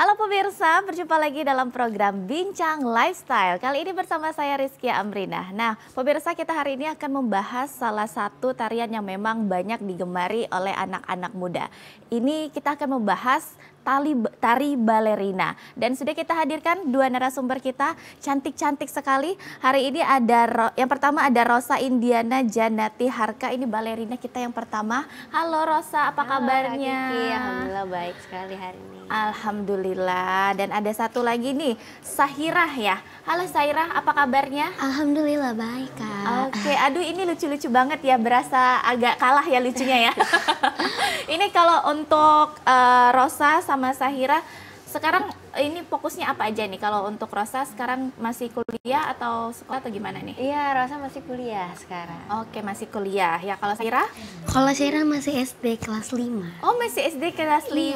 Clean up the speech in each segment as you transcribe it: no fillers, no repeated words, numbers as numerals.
Halo pemirsa, berjumpa lagi dalam program Bincang Lifestyle. Kali ini bersama saya Rizkia Amrina. Nah, pemirsa, kita hari ini akan membahas salah satu tarian yang memang banyak digemari oleh anak-anak muda. Ini kita akan membahas tari balerina. Dan sudah kita hadirkan dua narasumber kita, cantik-cantik sekali. Hari ini ada yang pertama ada Rosa Indiana Janati Harka, ini balerina kita yang pertama. Halo Rosa, apa kabarnya? Kiki, alhamdulillah baik sekali hari ini. Alhamdulillah. Dan ada satu lagi nih, Sahirah ya. Halo Sahirah, apa kabarnya? Alhamdulillah baik, Kak. Oke, aduh ini lucu-lucu banget ya, berasa agak kalah ya lucunya ya. Ini kalau untuk Rosa sama Sahirah, sekarang ini fokusnya apa aja nih? Kalau untuk Rosa sekarang masih kuliah atau sekolah atau gimana nih? Iya, Rosa masih kuliah sekarang. Oke, masih kuliah. Ya kalau Sahirah? Kalau saya masih SD kelas 5. Oh, masih SD kelas 5.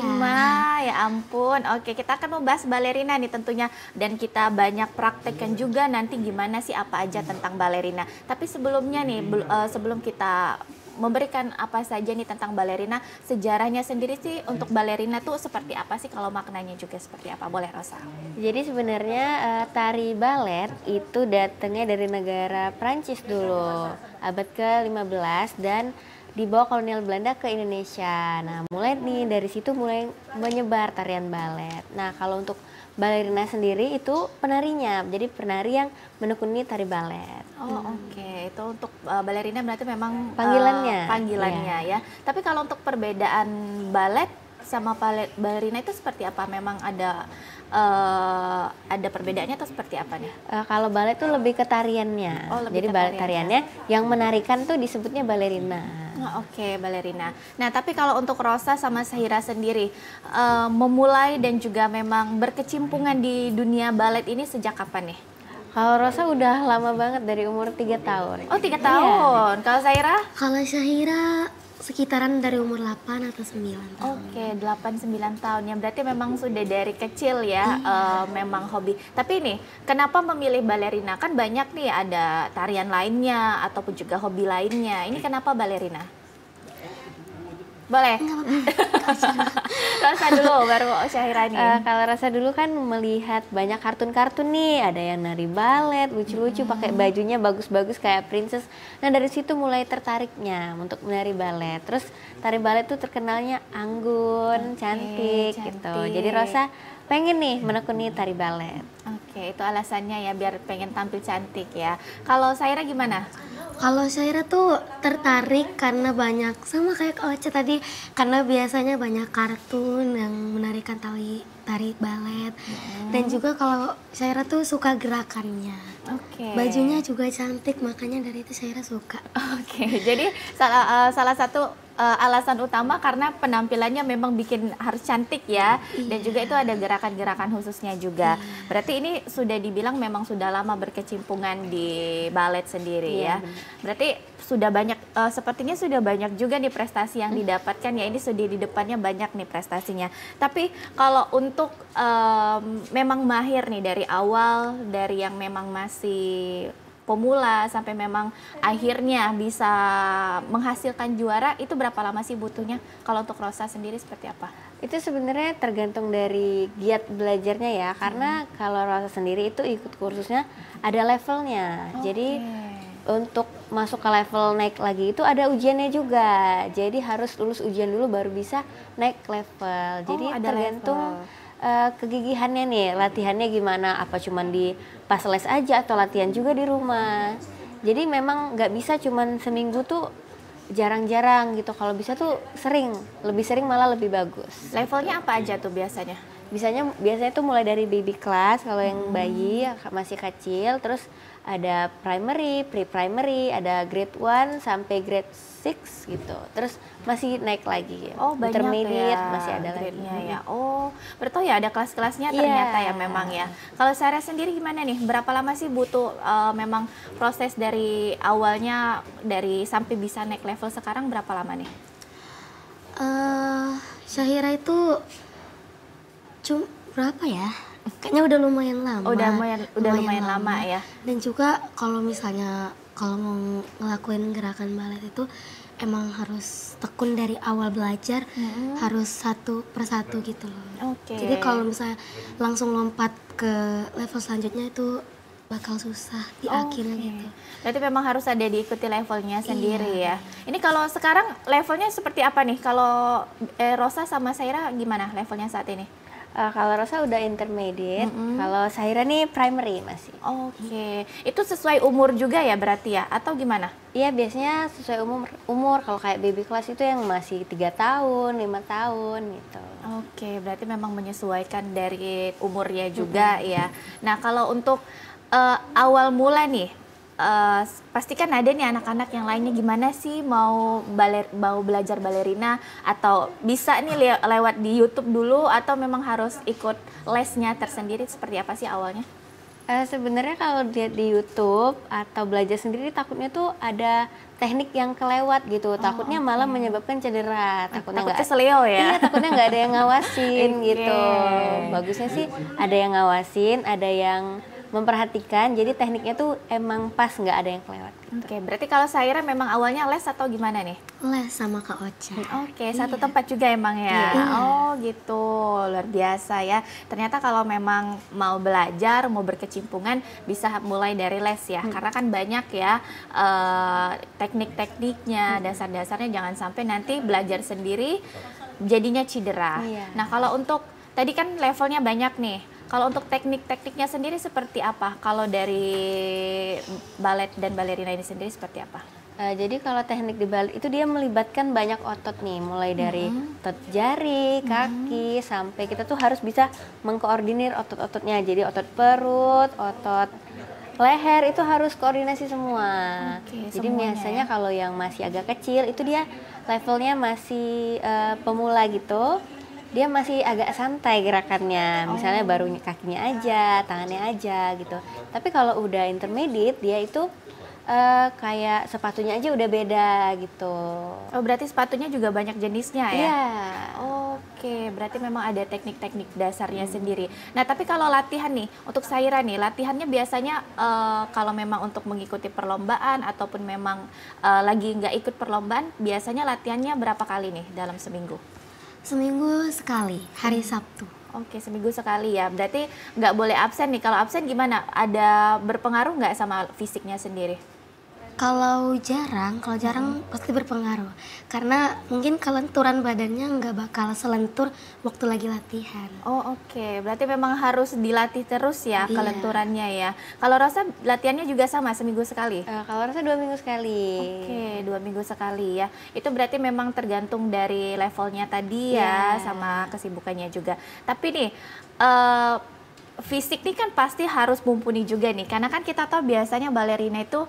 Ya ampun. Oke, kita akan membahas balerina nih tentunya. Dan kita banyak praktekkan juga nanti gimana sih apa aja tentang balerina. Tapi sebelumnya nih, sebelum kita memberikan apa saja nih tentang balerina, sejarahnya sendiri sih untuk balerina tuh seperti apa sih, kalau maknanya juga seperti apa? Boleh Rosa? Jadi sebenarnya tari balet itu datangnya dari negara Prancis dulu, abad ke-15 dan dibawa kolonial Belanda ke Indonesia. Nah, mulai nih dari situ mulai menyebar tarian balet. Nah, kalau untuk balerina sendiri itu penarinya, jadi penari yang menekuni tari balet. Oh oke, itu untuk balerina berarti memang panggilannya ya. Tapi kalau untuk perbedaan balet sama balerina itu seperti apa? Memang ada perbedaannya atau seperti apa nih? Kalau balet tuh lebih ke tariannya. Oh, lebih jadi ke tariannya. tariannya yang menarikan tuh disebutnya balerina. Oke, balerina. Nah, tapi kalau untuk Rosa sama Sahira sendiri, memulai dan juga memang berkecimpungan di dunia balet ini sejak kapan nih? Kalau Rosa udah lama banget dari umur 3 tahun. Oh, 3 tahun. Kalau Sahira? Kalau Syahira sekitaran dari umur 8 atau 9 tahun. Oke, 8-9 tahun ya. Berarti memang sudah dari kecil ya, memang hobi. Tapi nih, kenapa memilih balerina? Kan banyak nih, ada tarian lainnya ataupun juga hobi lainnya. Ini kenapa balerina? Boleh? Rosa dulu, baru Syahira nih. Kalau Rosa dulu kan melihat banyak kartun-kartun nih, ada yang nari balet, lucu-lucu, pakai bajunya bagus-bagus kayak princess. Nah dari situ mulai tertariknya untuk menari balet. Terus tari balet tuh terkenalnya anggun, cantik gitu. Jadi Rosa pengen nih menekuni tari balet. Oke, itu alasannya ya, biar pengen tampil cantik ya. Kalau Syahira gimana? Kalau Syahira tuh tertarik karena banyak, sama kayak Oce tadi, karena biasanya banyak kartun yang menarikan tari balet. Dan juga kalau Syahira tuh suka gerakannya. Oke. Bajunya juga cantik, makanya dari itu Syahira suka. Oke, jadi salah satu alasan utama karena penampilannya memang bikin harus cantik ya. Dan juga itu ada gerakan-gerakan khususnya juga. Berarti ini sudah dibilang memang sudah lama berkecimpungan di balet sendiri ya. Berarti sudah banyak, sepertinya sudah banyak juga nih prestasi yang didapatkan ya. Ini sudah di depannya banyak nih prestasinya. Tapi kalau untuk memang mahir nih dari awal, dari yang memang masih pemula sampai memang akhirnya bisa menghasilkan juara, itu berapa lama sih butuhnya? Kalau untuk Rosa sendiri seperti apa? Itu sebenarnya tergantung dari giat belajarnya ya, karena kalau Rosa sendiri itu ikut kursusnya ada levelnya. Jadi untuk masuk ke level naik lagi itu ada ujiannya juga. Jadi harus lulus ujian dulu baru bisa naik level. Jadi tergantung kegigihannya nih, latihannya gimana, apa cuman di pas les aja atau latihan juga di rumah. Jadi memang nggak bisa cuman seminggu tuh, jarang-jarang gitu. Kalau bisa tuh sering, lebih sering malah lebih bagus. Levelnya apa aja tuh biasanya? biasanya tuh mulai dari baby class kalau yang bayi masih kecil, terus ada primary, pre-primary, ada grade 1 sampai grade 6 gitu. Terus masih naik lagi ya. Oh, banyak Intermediate ya masih ada lagi. grade-nya ya. Oh, berarti ya ada kelas-kelasnya ternyata ya memang ya. Kalau Sarah sendiri gimana nih? Berapa lama sih butuh memang proses dari awalnya dari sampai bisa naik level sekarang berapa lama nih? Syahira itu berapa ya? Kayaknya udah lumayan lama. Udah lumayan lama ya. Dan juga kalau misalnya kalau mau ngelakuin gerakan balet itu emang harus tekun dari awal belajar, harus satu persatu gitu loh. Oke. Jadi kalau misalnya langsung lompat ke level selanjutnya itu bakal susah di akhirnya gitu. Berarti memang harus ada diikuti levelnya sendiri ya. Ini kalau sekarang levelnya seperti apa nih? Kalau Rosa sama Saira gimana levelnya saat ini? Kalau Rosa udah intermediate, kalau Saira nih primary masih. Oke, itu sesuai umur juga ya berarti ya, atau gimana? Iya, biasanya sesuai umur. Kalau kayak baby class itu yang masih 3 tahun, 5 tahun gitu. Oke, berarti memang menyesuaikan dari umurnya juga ya. Nah, kalau untuk awal mula nih, pasti kan ada nih anak-anak yang lainnya gimana sih mau belajar balerina, atau bisa nih lewat di YouTube dulu, atau memang harus ikut lesnya tersendiri, seperti apa sih awalnya? Sebenarnya kalau lihat di YouTube atau belajar sendiri takutnya tuh ada teknik yang kelewat gitu. Takutnya malah menyebabkan cedera. Takutnya keselio ya. Iya, takutnya nggak ada yang ngawasin gitu. Bagusnya sih ada yang ngawasin, ada yang memperhatikan, jadi tekniknya tuh emang pas, nggak ada yang kelewat. Oke, berarti kalau Saira memang awalnya les atau gimana nih? Les sama Kak Ocha. Oke, satu tempat juga emang ya? Oh gitu, luar biasa ya. Ternyata kalau memang mau belajar, mau berkecimpungan, bisa mulai dari les ya. Karena kan banyak ya teknik-tekniknya, dasar-dasarnya, jangan sampai nanti belajar sendiri jadinya cedera. Nah, kalau untuk, tadi kan levelnya banyak nih. Kalau untuk teknik-tekniknya sendiri seperti apa? Kalau dari balet dan balerina ini sendiri seperti apa? Jadi kalau teknik di balet itu dia melibatkan banyak otot nih, mulai dari otot jari, kaki, sampai kita tuh harus bisa mengkoordinir otot-ototnya. Jadi otot perut, otot leher itu harus koordinasi semua. Jadi biasanya kalau yang masih agak kecil itu dia levelnya masih pemula gitu. Dia masih agak santai gerakannya, misalnya baru kakinya aja, tangannya aja gitu. Tapi kalau udah intermediate, dia itu kayak sepatunya aja udah beda gitu. Oh, berarti sepatunya juga banyak jenisnya ya? Iya. Oke, berarti memang ada teknik-teknik dasarnya sendiri. Nah, tapi kalau latihan nih, untuk Saira nih, latihannya biasanya kalau memang untuk mengikuti perlombaan ataupun memang lagi nggak ikut perlombaan, biasanya latihannya berapa kali nih dalam seminggu? Seminggu sekali, hari Sabtu. Oke, seminggu sekali ya. Berarti nggak boleh absen nih. Kalau absen gimana? Ada berpengaruh nggak sama fisiknya sendiri? Kalau jarang pasti berpengaruh. Karena mungkin kelenturan badannya nggak bakal selentur waktu lagi latihan. Oh oke, berarti memang harus dilatih terus ya kelenturannya ya. Kalau Rosa latihannya juga sama, seminggu sekali? Kalau Rosa 2 minggu sekali. Oke, 2 minggu sekali ya. Itu berarti memang tergantung dari levelnya tadi ya, sama kesibukannya juga. Tapi nih, fisik nih kan pasti harus mumpuni juga nih, karena kan kita tahu biasanya balerina itu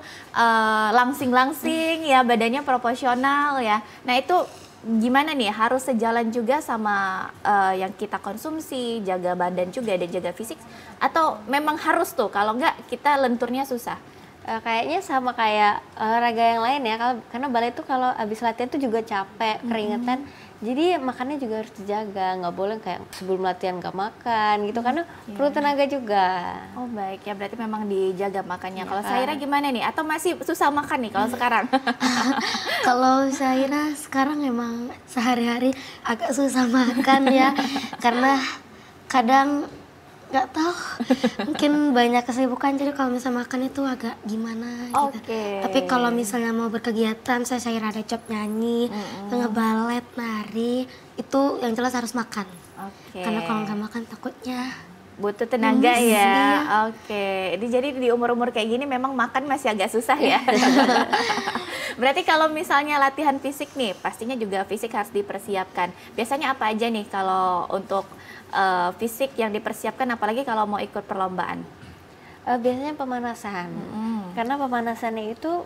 langsing-langsing ya, badannya proporsional ya. Nah itu gimana nih, harus sejalan juga sama yang kita konsumsi, jaga badan juga dan jaga fisik, atau memang harus tuh, kalau enggak kita lenturnya susah? Kayaknya sama kayak olahraga yang lain ya, karena balet itu kalau habis latihan tuh juga capek, keringetan. Jadi makannya juga harus dijaga, nggak boleh kayak sebelum latihan nggak makan gitu, karena perlu tenaga juga. Oh baik ya, berarti memang dijaga makannya. Kalau Saira gimana nih? Atau masih susah makan nih kalau sekarang? Kalau Saira sekarang emang sehari-hari agak susah makan ya, karena kadang nggak tahu, mungkin banyak kesibukan, jadi kalau misalnya makan itu agak gimana gitu. Tapi kalau misalnya mau berkegiatan, saya ada job nyanyi, ngebalet, nari, itu yang jelas harus makan. Karena kalau nggak makan takutnya Butuh tenaga Lemes, ya. iya. Oke. Jadi di umur-umur kayak gini memang makan masih agak susah ya. Berarti kalau misalnya latihan fisik nih, pastinya juga fisik harus dipersiapkan. Biasanya apa aja nih kalau untuk fisik yang dipersiapkan, apalagi kalau mau ikut perlombaan? Biasanya pemanasan. Karena pemanasannya itu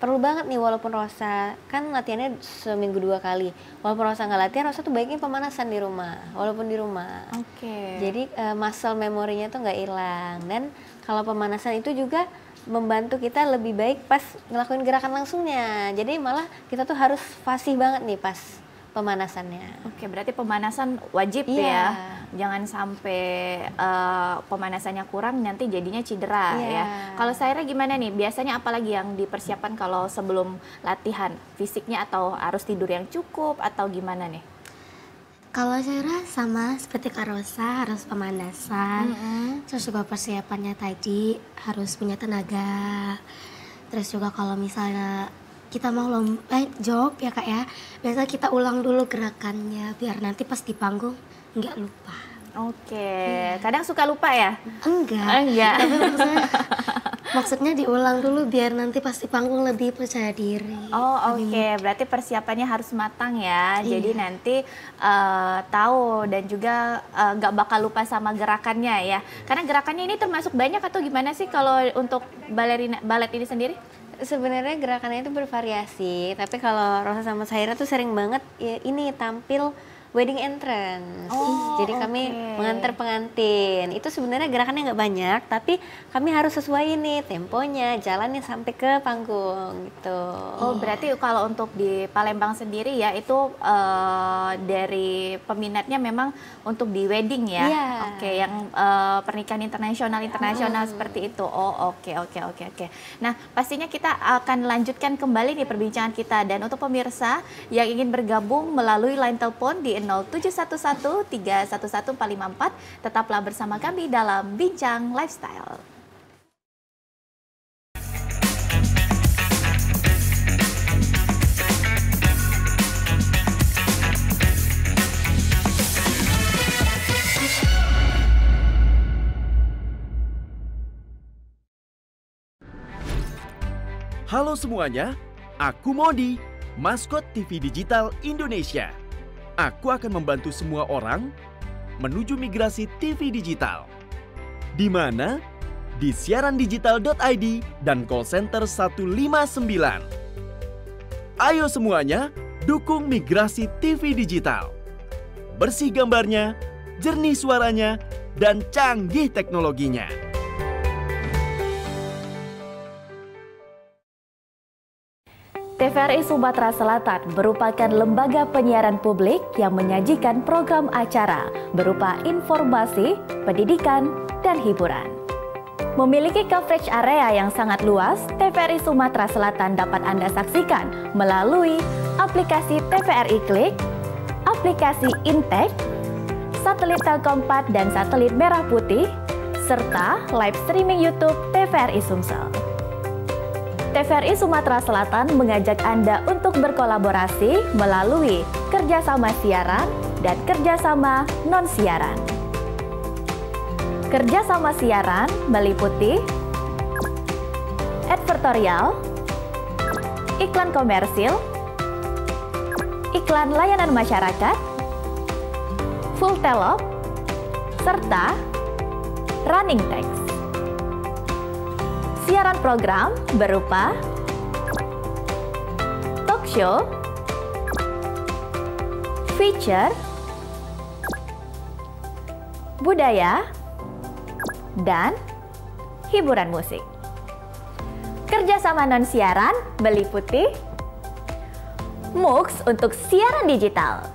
perlu banget nih, walaupun Rosa kan latihannya seminggu 2 kali. Walaupun Rosa nggak latihan, Rosa tuh baiknya pemanasan di rumah, walaupun di rumah. Oke. Jadi muscle memorinya tuh nggak hilang. Dan kalau pemanasan itu juga membantu kita lebih baik pas ngelakuin gerakan langsungnya. Jadi malah kita tuh harus fasih banget nih pas pemanasannya. Oke, berarti pemanasan wajib Iya. ya. Jangan sampai pemanasannya kurang nanti jadinya cedera Iya. ya. Kalau Saira gimana nih? Biasanya apalagi yang dipersiapkan kalau sebelum latihan? Fisiknya atau harus tidur yang cukup atau gimana nih? Kalau saya sama seperti Kak Rosa, harus pemanasan. Terus juga persiapannya tadi harus punya tenaga. Terus juga kalau misalnya kita mau job ya Kak ya, biasa kita ulang dulu gerakannya biar nanti pas di panggung nggak lupa. Oke, kadang suka lupa ya? Enggak. Tapi maksudnya diulang dulu biar nanti pas di panggung lebih percaya diri. Oh oke, berarti persiapannya harus matang ya. Iya. Jadi nanti tahu dan juga nggak bakal lupa sama gerakannya ya. Karena gerakannya ini termasuk banyak atau gimana sih kalau untuk balet ini sendiri? Sebenarnya gerakannya itu bervariasi, tapi kalau Rosa sama Saira tuh sering banget ya, ini tampil wedding entrance. Oh, Jadi kami oke. mengantar pengantin. Itu sebenarnya gerakannya nggak banyak, tapi kami harus sesuai nih temponya, jalannya sampai ke panggung gitu. Oh berarti kalau untuk di Palembang sendiri ya itu dari peminatnya memang untuk di wedding ya? Iya. Oke, yang pernikahan internasional seperti itu. Oh oke. Nah pastinya kita akan lanjutkan kembali nih perbincangan kita, dan untuk pemirsa yang ingin bergabung melalui line telepon di 0711 311 454, tetaplah bersama kami dalam Bincang Lifestyle. Halo semuanya, aku Modi, maskot TV Digital Indonesia. Aku akan membantu semua orang menuju migrasi TV digital. Di mana? Di siarandigital.id dan call center 159. Ayo semuanya, dukung migrasi TV digital. Bersih gambarnya, jernih suaranya, dan canggih teknologinya. TVRI Sumatera Selatan merupakan lembaga penyiaran publik yang menyajikan program acara berupa informasi, pendidikan, dan hiburan. Memiliki coverage area yang sangat luas, TVRI Sumatera Selatan dapat Anda saksikan melalui aplikasi TVRI Klik, aplikasi Intek, satelit Telkom 4 dan satelit Merah Putih, serta live streaming YouTube TVRI Sumsel. TVRI Sumatera Selatan mengajak Anda untuk berkolaborasi melalui kerjasama siaran dan kerjasama non-siaran. Kerjasama siaran meliputi advertorial, iklan komersil, iklan layanan masyarakat, full telop, serta running text. Siaran program berupa talk show, feature, budaya, dan hiburan musik. Kerjasama non-siaran meliputi MUX untuk siaran digital.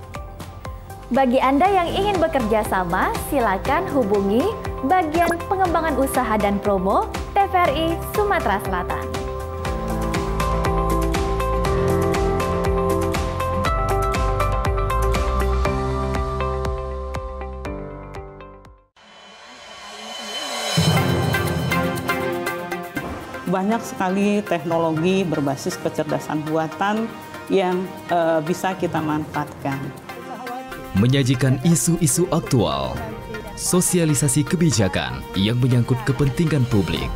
Bagi Anda yang ingin bekerja sama, silakan hubungi bagian pengembangan usaha dan promo TVRI Sumatera Selatan. Banyak sekali teknologi berbasis kecerdasan buatan yang bisa kita manfaatkan. Menyajikan isu-isu aktual, sosialisasi kebijakan yang menyangkut kepentingan publik.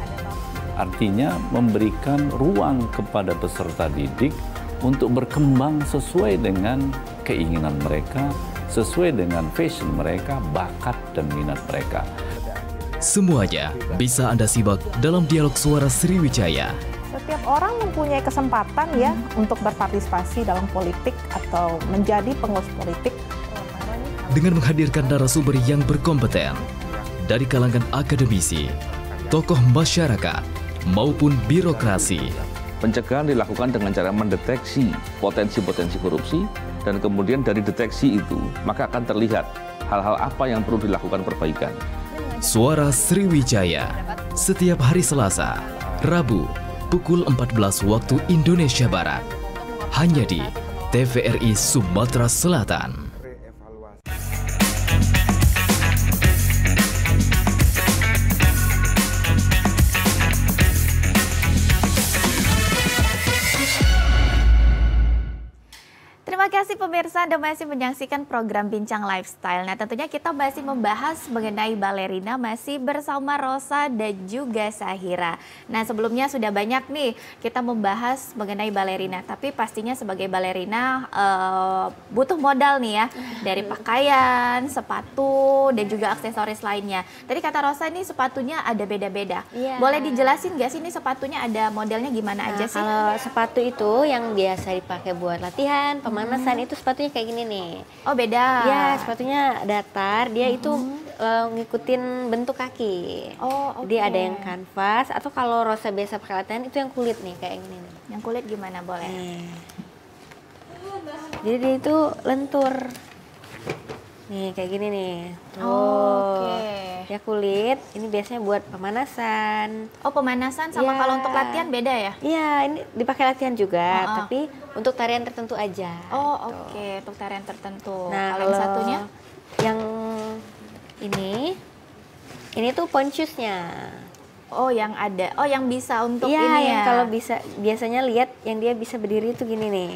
Artinya memberikan ruang kepada peserta didik untuk berkembang sesuai dengan keinginan mereka, sesuai dengan passion mereka, bakat dan minat mereka. Semuanya bisa Anda simak dalam dialog suara Sriwijaya. Setiap orang mempunyai kesempatan ya untuk berpartisipasi dalam politik atau menjadi pengurus politik. Dengan menghadirkan narasumber yang berkompeten dari kalangan akademisi, tokoh masyarakat, maupun birokrasi. Pencegahan dilakukan dengan cara mendeteksi potensi-potensi korupsi dan kemudian dari deteksi itu maka akan terlihat hal-hal apa yang perlu dilakukan perbaikan. Suara Sriwijaya, setiap hari Selasa, Rabu, pukul 14 waktu Indonesia Barat. Hanya di TVRI Sumatera Selatan. Terima kasih pemirsa, Anda masih menyaksikan program Bincang Lifestyle. Nah, tentunya kita masih membahas mengenai balerina, masih bersama Rosa dan juga Sahira. Nah, sebelumnya sudah banyak nih kita membahas mengenai balerina, tapi pastinya sebagai balerina butuh modal nih ya, dari pakaian, sepatu, dan juga aksesoris lainnya. Tadi kata Rosa ini sepatunya ada beda-beda. Boleh dijelasin nggak sih ini sepatunya ada modelnya gimana aja sih? Kalau sepatu itu yang biasa dipakai buat latihan, pemanasan itu sepatunya kayak gini nih. Oh, beda. Ya, sepatunya datar, dia itu ngikutin bentuk kaki. Oh, oke. Jadi ada yang kanvas, atau kalau Rosa biasa pakai latihan itu yang kulit nih, kayak gini nih. Yang kulit gimana boleh? Jadi dia itu lentur. Nih, kayak gini nih. Tuh. Oke. Ya kulit, ini biasanya buat pemanasan. Oh, pemanasan sama kalau untuk latihan beda ya? Iya, ini dipakai latihan juga, tapi untuk tarian tertentu aja. Oh, oke, untuk tarian tertentu. Nah, kalau yang satunya? Yang ini tuh ponchusnya. Oh, yang ada. Oh, yang bisa untuk Iya, ini yang ya? kalau bisa, biasanya lihat yang dia bisa berdiri tuh gini nih.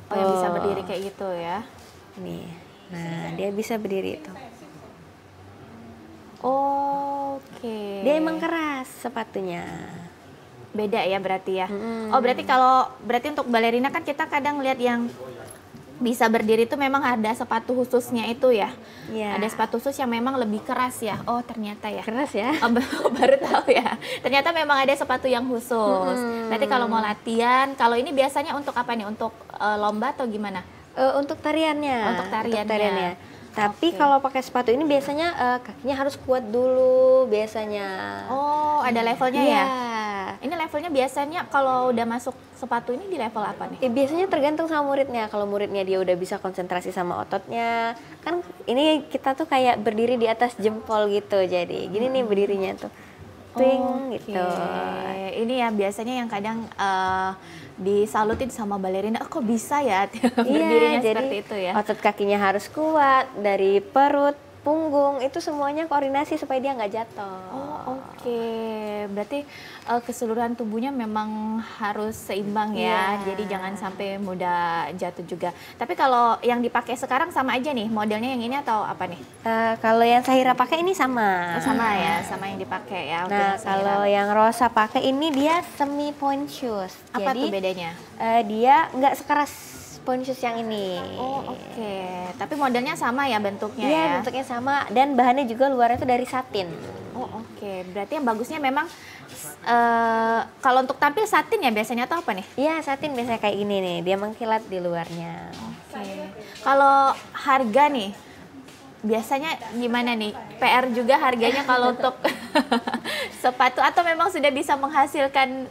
Oh, yang bisa berdiri kayak gitu ya? Nih, nah dia bisa berdiri itu. Oke. Dia emang keras sepatunya. Beda ya berarti ya? Oh, berarti untuk balerina kan kita kadang lihat yang bisa berdiri itu memang ada sepatu khususnya itu ya? Iya. Ada sepatu khusus yang memang lebih keras ya? Oh, ternyata ya? Keras ya? Oh, baru tahu ya. Ternyata memang ada sepatu yang khusus. Berarti kalau mau latihan, kalau ini biasanya untuk apa nih? Untuk lomba atau gimana? Untuk tariannya. Untuk tariannya. Tapi kalau pakai sepatu ini biasanya kakinya harus kuat dulu biasanya. Oh, ada levelnya Iya. ya? Ini levelnya biasanya kalau udah masuk sepatu ini di level apa nih? Biasanya tergantung sama muridnya. Kalau muridnya dia udah bisa konsentrasi sama ototnya, kan ini kita tuh kayak berdiri di atas jempol gitu. Jadi gini nih berdirinya tuh, twing gitu. Ini ya biasanya yang kadang disalutin sama balerina, kok bisa ya berdirinya seperti itu ya? Otot kakinya harus kuat, dari perut, punggung, itu semuanya koordinasi supaya dia nggak jatuh. Oh, oke. Berarti keseluruhan tubuhnya memang harus seimbang ya, jadi jangan sampai mudah jatuh juga. Tapi kalau yang dipakai sekarang sama aja nih, modelnya yang ini atau apa nih? Kalau yang Sahira pakai ini sama. Sama ya, sama yang dipakai ya. Nah, kalau yang Rosa pakai ini dia semi ponchus. Apa Jadi, tuh bedanya? Dia nggak sekeras ponchus yang ini. Oh, oke. Tapi modelnya sama ya bentuknya Iya, ya? bentuknya sama dan bahannya juga luarnya itu dari satin. Oh, oke. Berarti yang bagusnya memang kalau untuk tampil satin ya biasanya atau apa nih? Iya, satin biasanya kayak gini nih, dia mengkilat di luarnya. Oke. Kalau harga nih, biasanya gimana nih? PR juga harganya kalau untuk sepatu atau memang sudah bisa menghasilkan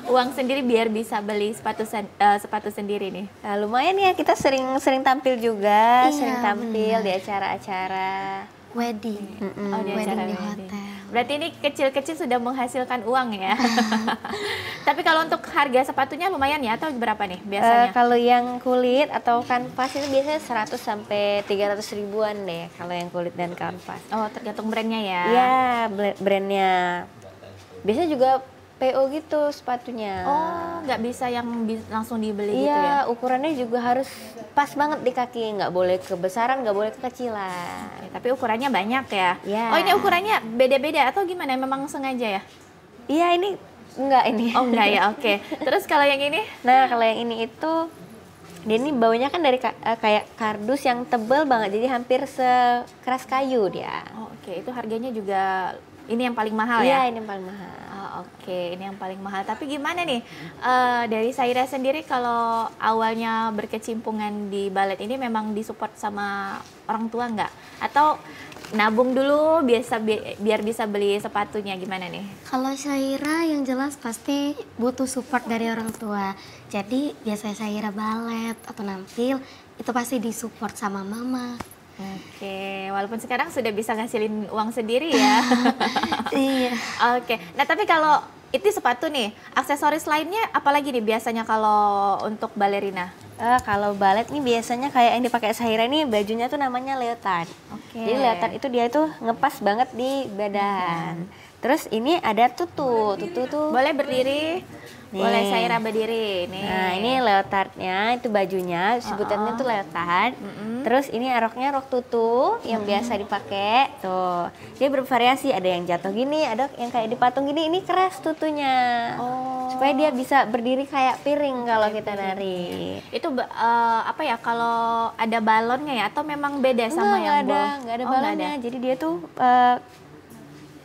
uang sendiri biar bisa beli sepatu sendiri nih? Lumayan ya, kita sering tampil juga, Iya, sering tampil di acara-acara wedding. Oh, di acara Wedding di wedding. hotel. Berarti ini kecil-kecil sudah menghasilkan uang ya. Tapi kalau untuk harga sepatunya lumayan ya atau berapa nih biasanya? Kalau yang kulit atau kanvas itu biasanya 100 sampai 300 ribuan deh kalau yang kulit dan kanvas. Oh, tergantung brandnya ya. Iya, brandnya. Biasanya juga PO gitu sepatunya. Oh, nggak bisa yang langsung dibeli gitu Iya, ya? ukurannya juga harus pas banget di kaki, nggak boleh kebesaran, nggak boleh kekecilan. Oke, tapi ukurannya banyak ya? Iya. Oh, ini ukurannya beda-beda atau gimana? Memang sengaja ya? Iya, ini enggak ini. Oh, enggak ya, oke. Terus kalau yang ini? Nah, kalau yang ini itu dia ini baunya kan dari kayak kardus yang tebel banget, jadi hampir sekeras kayu dia. Oh, oke. Itu harganya juga ini yang paling mahal Iya, ya? ini yang paling mahal. Oh, oke, ini yang paling mahal. Tapi gimana nih, dari Saira sendiri kalau awalnya berkecimpungan di balet ini memang disupport sama orang tua nggak? Atau nabung dulu biar bisa beli sepatunya, gimana nih? Kalau Syaira yang jelas pasti butuh support dari orang tua. Jadi biasanya Syaira balet atau nampil itu pasti disupport sama mama. Oke, walaupun sekarang sudah bisa ngasilin uang sendiri ya. Iya. Oke, nah tapi kalau itu sepatu nih, aksesoris lainnya apalagi nih biasanya kalau untuk balerina? Kalau balet nih biasanya kayak yang dipakai Syaira nih bajunya tuh namanya leotard. Oke. Jadi leotard itu dia tuh ngepas banget di badan. Terus ini ada tutu tuh. Boleh berdiri? Nih. Boleh Syaira berdiri nih. Nah, ini leotardnya, itu bajunya, sebutannya tuh leotard. Terus ini roknya rok tutu yang biasa dipakai. Tuh, dia bervariasi, ada yang jatuh gini, ada yang kayak dipatung gini. Ini keras tutunya. Supaya dia bisa berdiri kayak piring kalau kita nari. Itu apa ya, kalau ada balonnya ya atau memang beda sama yang Nggak ada balonnya. Jadi dia tuh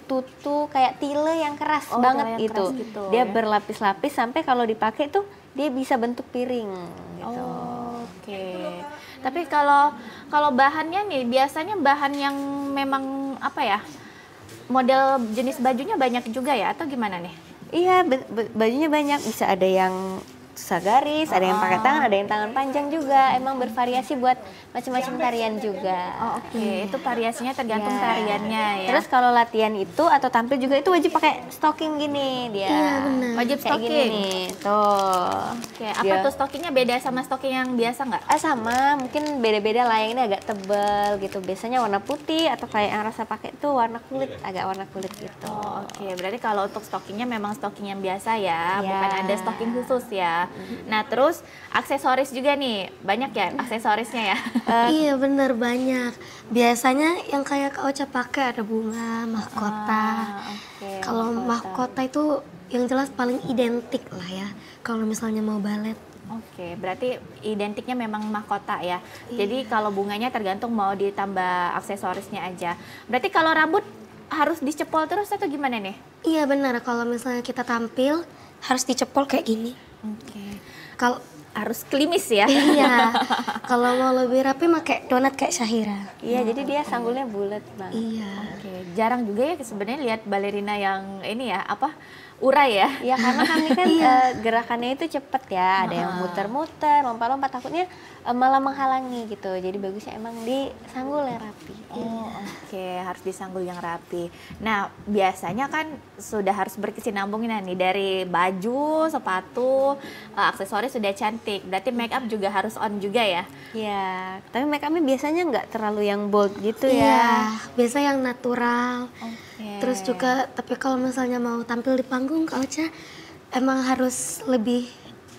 tutu kayak tile yang keras banget yang itu. keras gitu, Dia ya. berlapis-lapis sampai kalau dipakai tuh dia bisa bentuk piring gitu. Oke. Tapi kalau bahannya nih biasanya bahan yang memang apa ya? Model jenis bajunya banyak juga ya atau gimana nih? Iya, bajunya banyak. Bisa ada yang sagaris, ada yang pakai tangan, ada yang tangan panjang juga. Emang bervariasi buat macam-macam tarian juga. Oh, oke. Itu variasinya tergantung Ya. tariannya ya. Terus kalau latihan itu atau tampil juga itu wajib pakai stocking gini dia. Iya, benar. Wajib Kayak gini stocking. nih. Tuh. Oke, apa Dia- tuh stockingnya beda sama stocking yang biasa nggak? Sama, mungkin beda-beda lah. Yang ini agak tebal gitu. Biasanya warna putih atau kayak yang rasa pakai tuh warna kulit, agak warna kulit gitu. Oh, oke. Berarti kalau untuk stockingnya memang stocking yang biasa ya, Ya. bukan ada stocking khusus ya. Nah, terus aksesoris juga nih, banyak ya aksesorisnya ya. Iya bener banyak. Biasanya yang kayak Kak Ocha pakai ada bunga, mahkota. Oke. Kalau mahkota itu yang jelas paling identik lah ya. Kalau misalnya mau balet. Oke, berarti identiknya memang mahkota ya. Jadi kalau bunganya tergantung mau ditambah aksesorisnya aja. Berarti kalau rambut harus dicepol terus atau gimana nih? Iya benar. Kalau misalnya kita tampil harus dicepol kayak gini. Oke. Kalau Harus klimis ya. iya, kalau mau lebih rapi pakai donat kayak Syaira. Iya, jadi dia sanggulnya bulat banget. Iya. Oke, jarang juga ya sebenarnya lihat balerina yang ini ya, apa? Urai ya. Ya karena kami kan gerakannya itu cepet ya, ada yang muter-muter, lompat-lompat, takutnya malah menghalangi gitu. Jadi bagusnya emang di sanggul yang rapi. Oh, oke, harus disanggul yang rapi. Nah, biasanya kan sudah harus berkesinambungan nih dari baju, sepatu, aksesoris sudah cantik. Berarti make up juga harus on juga ya. Iya, tapi make upnya biasanya nggak terlalu yang bold gitu Iya, ya. biasa yang natural. Oke. Terus juga, tapi kalau misalnya mau tampil di panggung, Kak Ocha emang harus lebih,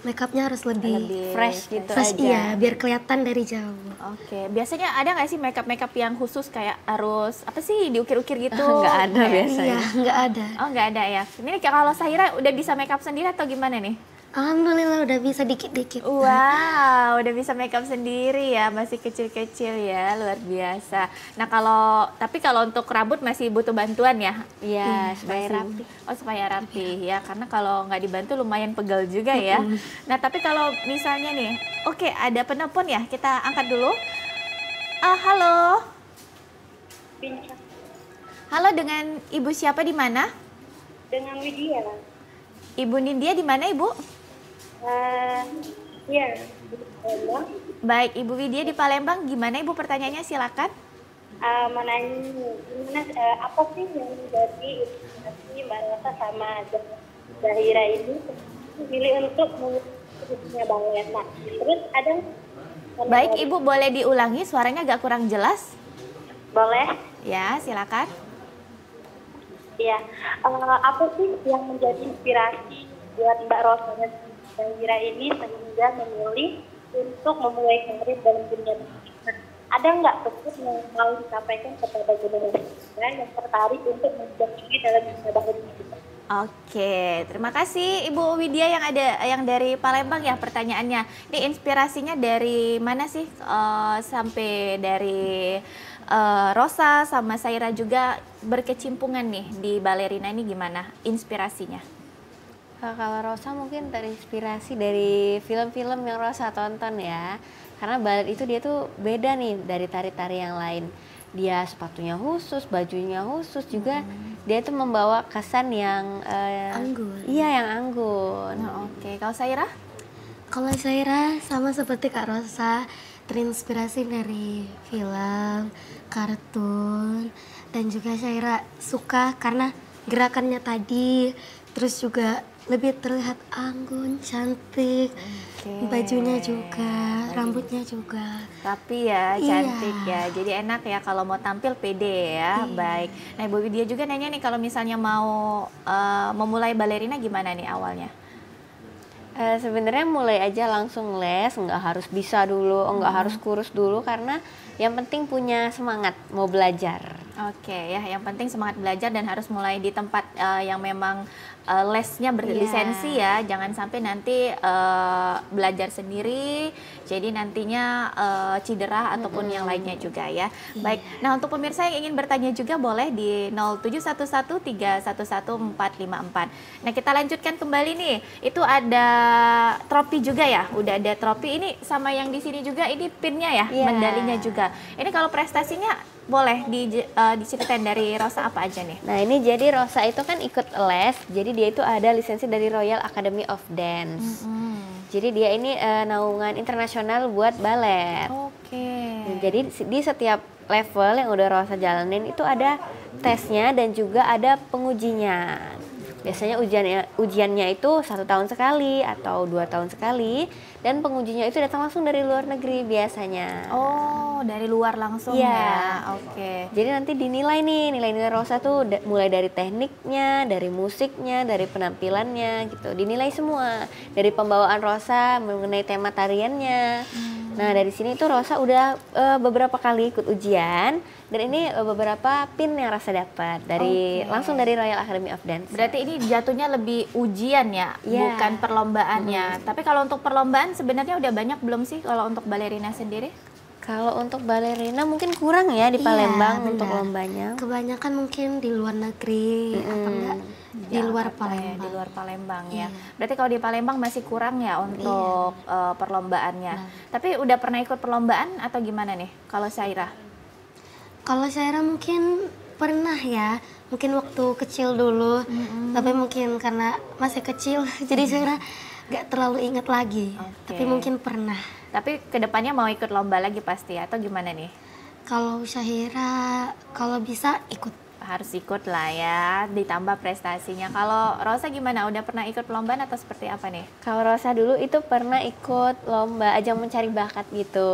makeupnya harus lebih Fresh gitu fresh, aja. iya, biar kelihatan dari jauh. Oke, biasanya ada nggak sih makeup yang khusus kayak harus apa sih diukir-ukir gitu? Nggak ada Kayak- biasanya. Iya, nggak ada. Oh, nggak ada ya. Ini kalau Syaira udah bisa makeup sendiri atau gimana nih? Alhamdulillah udah bisa dikit-dikit. Wow, udah bisa makeup sendiri ya, masih kecil-kecil ya, luar biasa. Nah tapi kalau untuk rambut masih butuh bantuan ya? Iya, supaya rapi. Oh, supaya rapi ya, karena kalau nggak dibantu lumayan pegal juga ya. Nah tapi kalau misalnya nih, oke ada penelpon ya, kita angkat dulu. Halo. Halo, dengan Ibu siapa di mana? Dengan Widya. Ibu Nindya di mana Ibu? Iya, di Palembang. Baik, Ibu Widya di Palembang. Gimana Ibu pertanyaannya? Silakan. Mau nanya, gimana, apa sih yang menjadi inspirasi Mbak Rosa sama Zahira ini pilih untuk mengikuti balet? Nah, terus ada Baik, Ibu boleh diulangi, suaranya agak kurang jelas. boleh? Ya, silakan. Iya, apa sih yang menjadi inspirasi buat Mbak Rosa dan Zahira ini sehingga memilih untuk memulai karir dalam dunia musik? Nah, ada nggak pesan yang mau disampaikan kepada generasi muda yang tertarik untuk menjadi diri dalam dunia musik? Oke, terima kasih Ibu Widya yang dari Palembang ya pertanyaannya. Ini inspirasinya dari mana sih sampai dari Rosa sama Saira juga berkecimpungan nih di balerina ini, gimana inspirasinya? Kalau Rosa mungkin terinspirasi dari film-film yang Rosa tonton ya. Karena balet itu dia tuh beda nih dari tari-tari yang lain. Dia sepatunya khusus, bajunya khusus juga. Dia tuh membawa kesan yang anggun. Iya, yang anggun. Oke, kalau Saira? Kalau Saira sama seperti Kak Rosa, terinspirasi dari film, kartun, dan juga Saira suka karena gerakannya tadi, terus juga lebih terlihat anggun, cantik, bajunya juga, rambutnya juga. Rapi ya, cantik ya. Jadi enak ya kalau mau tampil pede ya. Baik. Nah, Ibu Widya juga nanya nih, kalau misalnya mau memulai balerina gimana nih awalnya? Sebenarnya mulai aja langsung les, nggak harus bisa dulu, nggak harus kurus dulu, karena yang penting punya semangat mau belajar. Oke ya, yang penting semangat belajar dan harus mulai di tempat yang memang lesnya berlisensi ya, jangan sampai nanti belajar sendiri, jadi nantinya cedera ataupun yang lainnya juga ya. Baik, nah untuk pemirsa yang ingin bertanya juga boleh di 0711311454. Nah kita lanjutkan kembali nih, itu ada trofi juga ya, udah ada trofi ini sama yang di sini juga, ini pinnya ya, medalinya juga. Ini kalau prestasinya boleh diceritain dari Rosa apa aja nih? Nah ini jadi Rosa itu kan ikut les, jadi dia itu ada lisensi dari Royal Academy of Dance. Jadi dia ini naungan internasional buat balet. Jadi di setiap level yang udah Rosa jalanin itu ada tesnya dan juga ada pengujinya. Biasanya ujiannya itu 1 tahun sekali atau 2 tahun sekali, dan pengujinya itu datang langsung dari luar negeri biasanya. Oh, dari luar langsung ya. Oke. Jadi nanti dinilai nih, nilai-nilai Rosa tuh mulai dari tekniknya, dari musiknya, dari penampilannya gitu. Dinilai semua. Dari pembawaan Rosa mengenai tema tariannya. Nah, dari sini tuh Rosa udah beberapa kali ikut ujian, dan ini beberapa pin yang Rosa dapat dari langsung dari Royal Academy of Dance. Berarti ini jatuhnya lebih ujian ya, bukan perlombaannya. Tapi kalau untuk perlombaan sebenarnya udah banyak belum sih kalau untuk balerina sendiri? Kalau untuk balerina mungkin kurang ya di Palembang untuk lombanya. Kebanyakan mungkin di luar negeri atau enggak di luar Palembang. Di luar Palembang ya. Berarti kalau di Palembang masih kurang ya untuk perlombaannya. Tapi udah pernah ikut perlombaan atau gimana nih kalau Saira? Kalau Saira mungkin pernah ya, mungkin waktu kecil dulu. Tapi mungkin karena masih kecil jadi Saira nggak terlalu ingat lagi. Tapi mungkin pernah. Tapi kedepannya mau ikut lomba lagi pasti atau gimana nih? Kalau Syahira, kalau bisa ikut. Harus ikut lah ya, ditambah prestasinya. Kalau Rosa gimana? Udah pernah ikut perlombaan atau seperti apa nih? Kalau Rosa dulu itu pernah ikut lomba ajang mencari bakat gitu.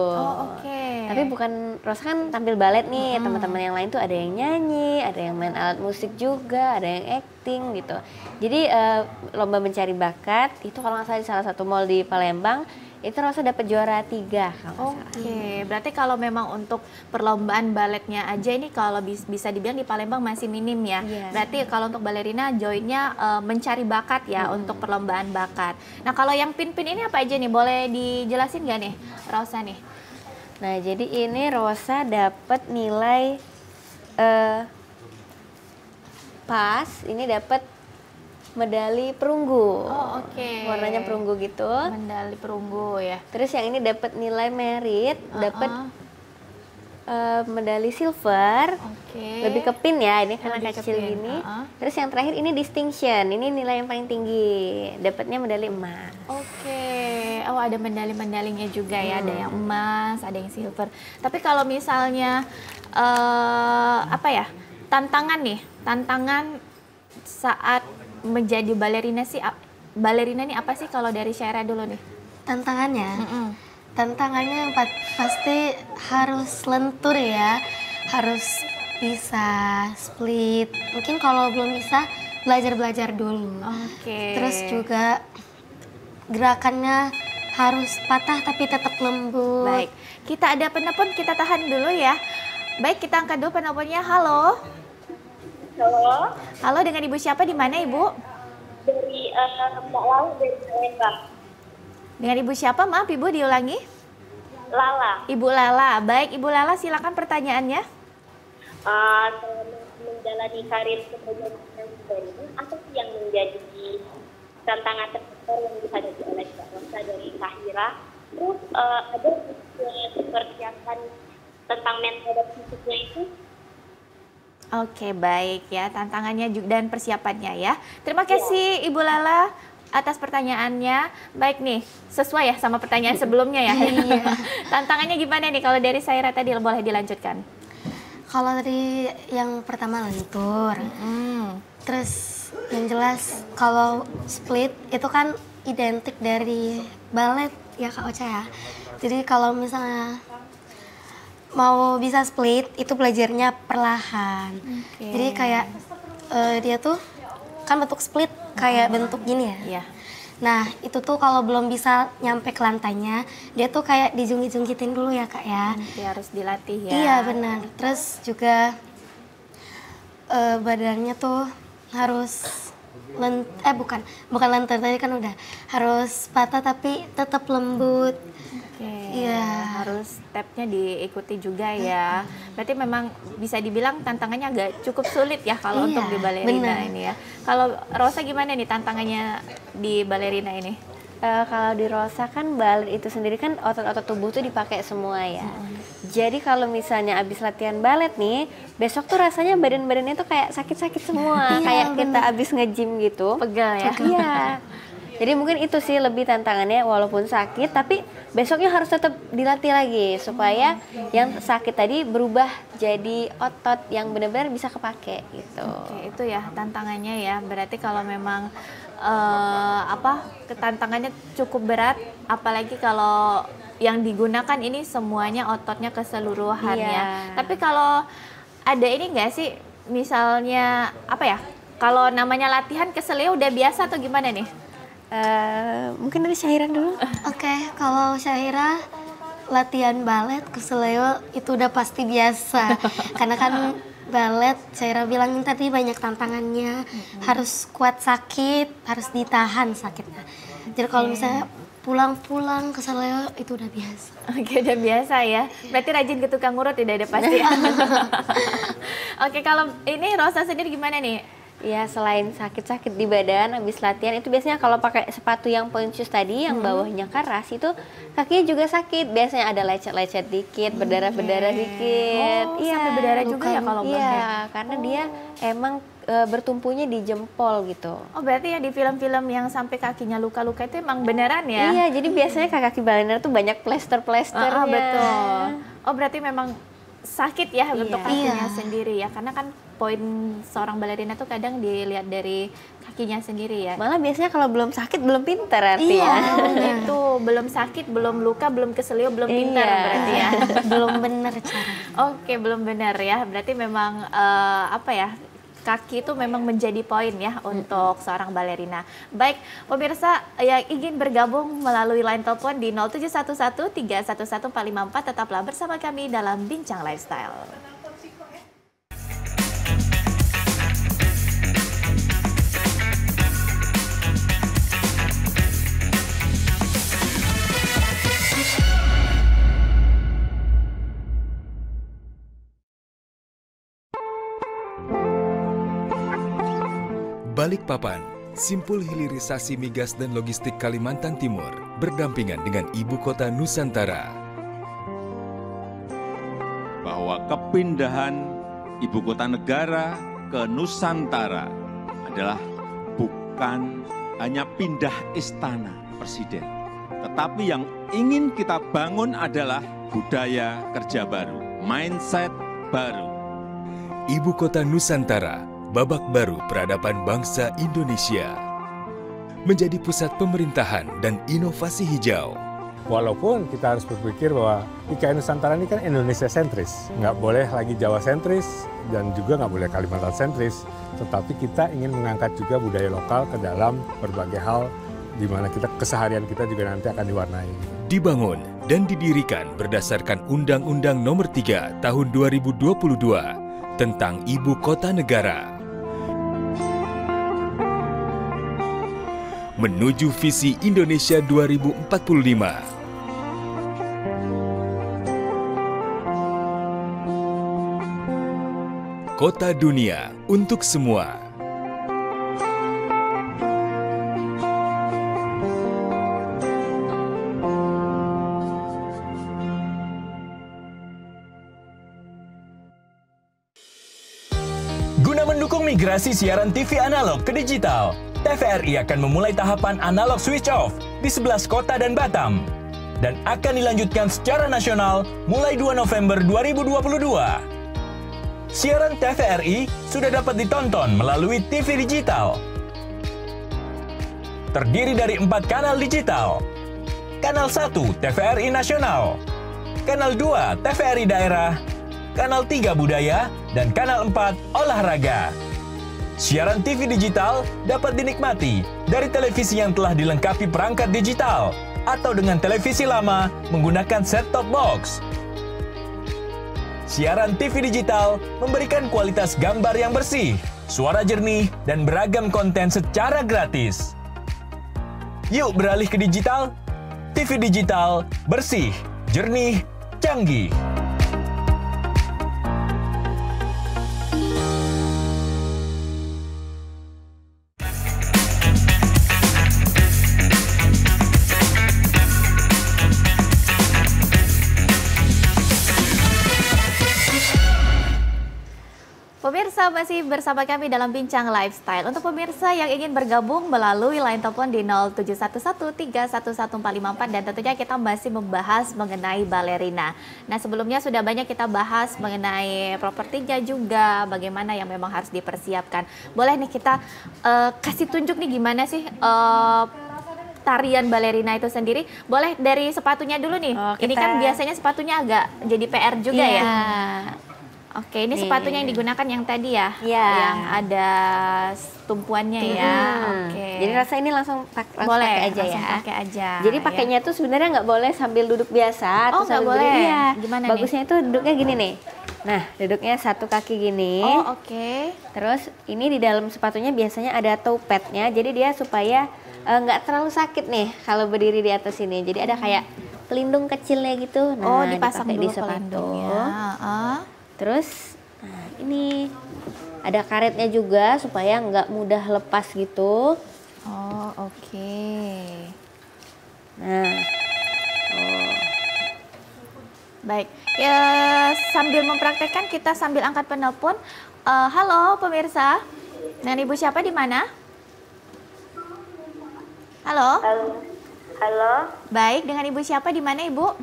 Tapi bukan, Rosa kan tampil balet nih, teman-teman yang lain tuh ada yang nyanyi, ada yang main alat musik juga, ada yang acting gitu. Jadi lomba mencari bakat itu kalau nggak salah di salah satu mall di Palembang, itu Rosa dapat juara 3 kalau nggak salah. Berarti kalau memang untuk perlombaan baletnya aja ini kalau bisa dibilang di Palembang masih minim ya. Berarti kalau untuk balerina joinnya mencari bakat ya untuk perlombaan bakat. Nah kalau yang pin-pin ini apa aja nih? Boleh dijelasin nggak nih Rosa nih? Nah jadi ini Rosa dapat nilai pas, ini dapat medali perunggu. Warnanya perunggu gitu. Medali perunggu ya. Terus yang ini dapat nilai merit, dapat medali silver. Lebih ke pin ya, ini karena kecil gini. Terus yang terakhir ini distinction, ini nilai yang paling tinggi. Dapatnya medali emas. Oh ada medali-medalinya juga ya, ada yang emas, ada yang silver. Tapi kalau misalnya apa ya, tantangan saat menjadi balerina ini apa sih kalau dari Syahira dulu nih? Tantangannya? Tantangannya yang pasti harus lentur ya, harus bisa split. Mungkin kalau belum bisa belajar dulu. Oke. Terus juga gerakannya harus patah tapi tetap lembut. Baik, kita ada penelpon, kita tahan dulu ya. Baik, kita angkat dulu penelponnya. Halo. Halo. Halo, dengan Ibu siapa, di mana Ibu? Dari Mbak Lala dari Palembang. Dengan Ibu siapa? Maaf Ibu, diulangi. Lala. Ibu Lala. Baik, Ibu Lala silakan pertanyaannya. Selama menjalani karir sebagai ini, apa sih yang menjadi tantangan terbesar yang dihadapi oleh Mbak Rosa dari Syahira? Terus ada persiapan tentang mental dan fisiknya itu? Oke, baik ya, tantangannya dan persiapannya ya. Terima kasih Ibu Lala atas pertanyaannya. Baik nih, sesuai ya sama pertanyaan sebelumnya ya. Tantangannya gimana nih kalau dari Syahira tadi, boleh dilanjutkan? Kalau tadi yang pertama lentur. Terus yang jelas kalau split itu kan identik dari balet ya Kak Ocha ya. Jadi kalau misalnya mau bisa split itu belajarnya perlahan. Jadi kayak dia tuh kan bentuk split kayak bentuk gini ya. Iya. Nah itu tuh kalau belum bisa nyampe ke lantainya, dia tuh kayak dijungkit-jungkitin dulu ya Kak ya. Dia harus dilatih ya. Iya benar. Terus juga badannya tuh harus bukan lentur tadi kan udah, harus patah tapi tetap lembut. Iya. Harus stepnya diikuti juga ya. Berarti memang bisa dibilang tantangannya agak cukup sulit ya kalau untuk di balerina ini ya. Kalau Rosa gimana nih tantangannya di balerina ini? Kalau di Rosa kan balet itu sendiri kan otot-otot tubuh tuh dipakai semua ya. Jadi kalau misalnya abis latihan balet nih, besok tuh rasanya badan-badannya tuh kayak sakit-sakit semua, kayak kita abis nge-gym gitu. Pegal ya? Iya. Jadi mungkin itu sih lebih tantangannya, walaupun sakit tapi besoknya harus tetap dilatih lagi supaya yang sakit tadi berubah jadi otot yang benar-benar bisa kepake gitu. Oke, itu ya tantangannya ya. Berarti kalau memang tantangannya cukup berat, apalagi kalau yang digunakan ini semuanya ototnya keseluruhan ya. Tapi kalau ada ini nggak sih, misalnya kalau namanya latihan keselio udah biasa atau gimana nih? Mungkin dari Syahira dulu. Oke, kalau Syahira latihan balet keselio itu udah pasti biasa. Karena kan balet, Syahira bilangin tadi banyak tantangannya, harus kuat sakit, harus ditahan sakitnya. Jadi kalau misalnya pulang-pulang keselio itu udah biasa. Oke, udah biasa ya. Berarti rajin ke tukang urut tidak ada pasti. Oke, kalau ini Rosa sendiri gimana nih? Ya selain sakit-sakit di badan habis latihan itu biasanya kalau pakai sepatu yang point shoes tadi yang bawahnya keras itu kakinya juga sakit. Biasanya ada lecet-lecet dikit, berdarah-berdarah dikit. Oh, sampai berdarah juga ya kalau pakai? Iya, karena dia emang bertumpunya di jempol gitu. Oh, berarti ya di film-film yang sampai kakinya luka-luka itu emang beneran ya? Iya, jadi biasanya kaki balerina tuh banyak plester-plesternya. Betul. Oh, berarti memang sakit ya bentuk kakinya sendiri ya, karena kan poin seorang balerina tuh kadang dilihat dari kakinya sendiri ya. Malah biasanya kalau belum sakit belum pintar artinya. Gitu, belum sakit, belum luka, belum keselio, belum pintar berarti ya. Belum benar cara. Oke, belum benar ya. Berarti memang kaki itu memang menjadi poin ya untuk seorang balerina. Baik, pemirsa yang ingin bergabung melalui line telepon di 0711 311 454, tetaplah bersama kami dalam Bincang Lifestyle. Balikpapan, simpul hilirisasi migas dan logistik Kalimantan Timur, berdampingan dengan Ibu Kota Nusantara. Bahwa kepindahan Ibu Kota Negara ke Nusantara adalah bukan hanya pindah istana presiden, tetapi yang ingin kita bangun adalah budaya kerja baru, mindset baru. Ibu Kota Nusantara, babak baru peradaban bangsa Indonesia. Menjadi pusat pemerintahan dan inovasi hijau. Walaupun kita harus berpikir bahwa IKN Nusantara ini kan Indonesia sentris, nggak boleh lagi Jawa sentris dan juga nggak boleh Kalimantan sentris. Tetapi kita ingin mengangkat juga budaya lokal ke dalam berbagai hal di mana kita keseharian kita juga nanti akan diwarnai. Dibangun dan didirikan berdasarkan Undang-Undang Nomor 3 Tahun 2022 tentang Ibu Kota Negara. Menuju visi Indonesia 2045. Kota dunia untuk semua. Guna mendukung migrasi siaran TV analog ke digital, TVRI akan memulai tahapan analog switch off di 11 kota dan Batam dan akan dilanjutkan secara nasional mulai 2 November 2022. Siaran TVRI sudah dapat ditonton melalui TV digital. Terdiri dari 4 kanal digital. Kanal 1 TVRI Nasional, Kanal 2 TVRI Daerah, Kanal 3 Budaya, dan Kanal 4 Olahraga. Siaran TV digital dapat dinikmati dari televisi yang telah dilengkapi perangkat digital atau dengan televisi lama menggunakan set-top box. Siaran TV digital memberikan kualitas gambar yang bersih, suara jernih, dan beragam konten secara gratis. Yuk beralih ke digital. TV digital bersih, jernih, canggih. Pemirsa masih bersama kami dalam Bincang Lifestyle. Untuk pemirsa yang ingin bergabung melalui line telepon di 0711311454 dan tentunya kita masih membahas mengenai balerina. Nah sebelumnya sudah banyak kita bahas mengenai propertinya juga, bagaimana yang memang harus dipersiapkan. Boleh nih kita kasih tunjuk nih gimana sih tarian balerina itu sendiri. Boleh dari sepatunya dulu nih. Ini kan biasanya sepatunya agak jadi PR juga ya. Oke, ini sepatunya yang digunakan yang tadi ya, yang ada tumpuannya ya. Oke. Jadi rasa ini langsung pakai aja langsung ya. Pakai aja. Jadi pakainya tuh sebenarnya nggak boleh sambil duduk biasa. Oh nggak boleh. Iya. Gimana Bagusnya itu duduknya gini nih. Nah, duduknya satu kaki gini. Oh oke. Terus ini di dalam sepatunya biasanya ada toe padnya. Jadi dia supaya nggak terlalu sakit nih kalau berdiri di atas ini. Jadi ada kayak pelindung kecilnya gitu. Nah, dipasang dipakai dulu di sepatu. Terus, nah ini ada karetnya juga supaya nggak mudah lepas gitu. Oh oke. Nah, baik. Ya sambil mempraktekkan kita sambil angkat penelpon. Halo pemirsa, dengan ibu siapa di mana? Halo. Halo. Baik, dengan ibu siapa di mana ibu?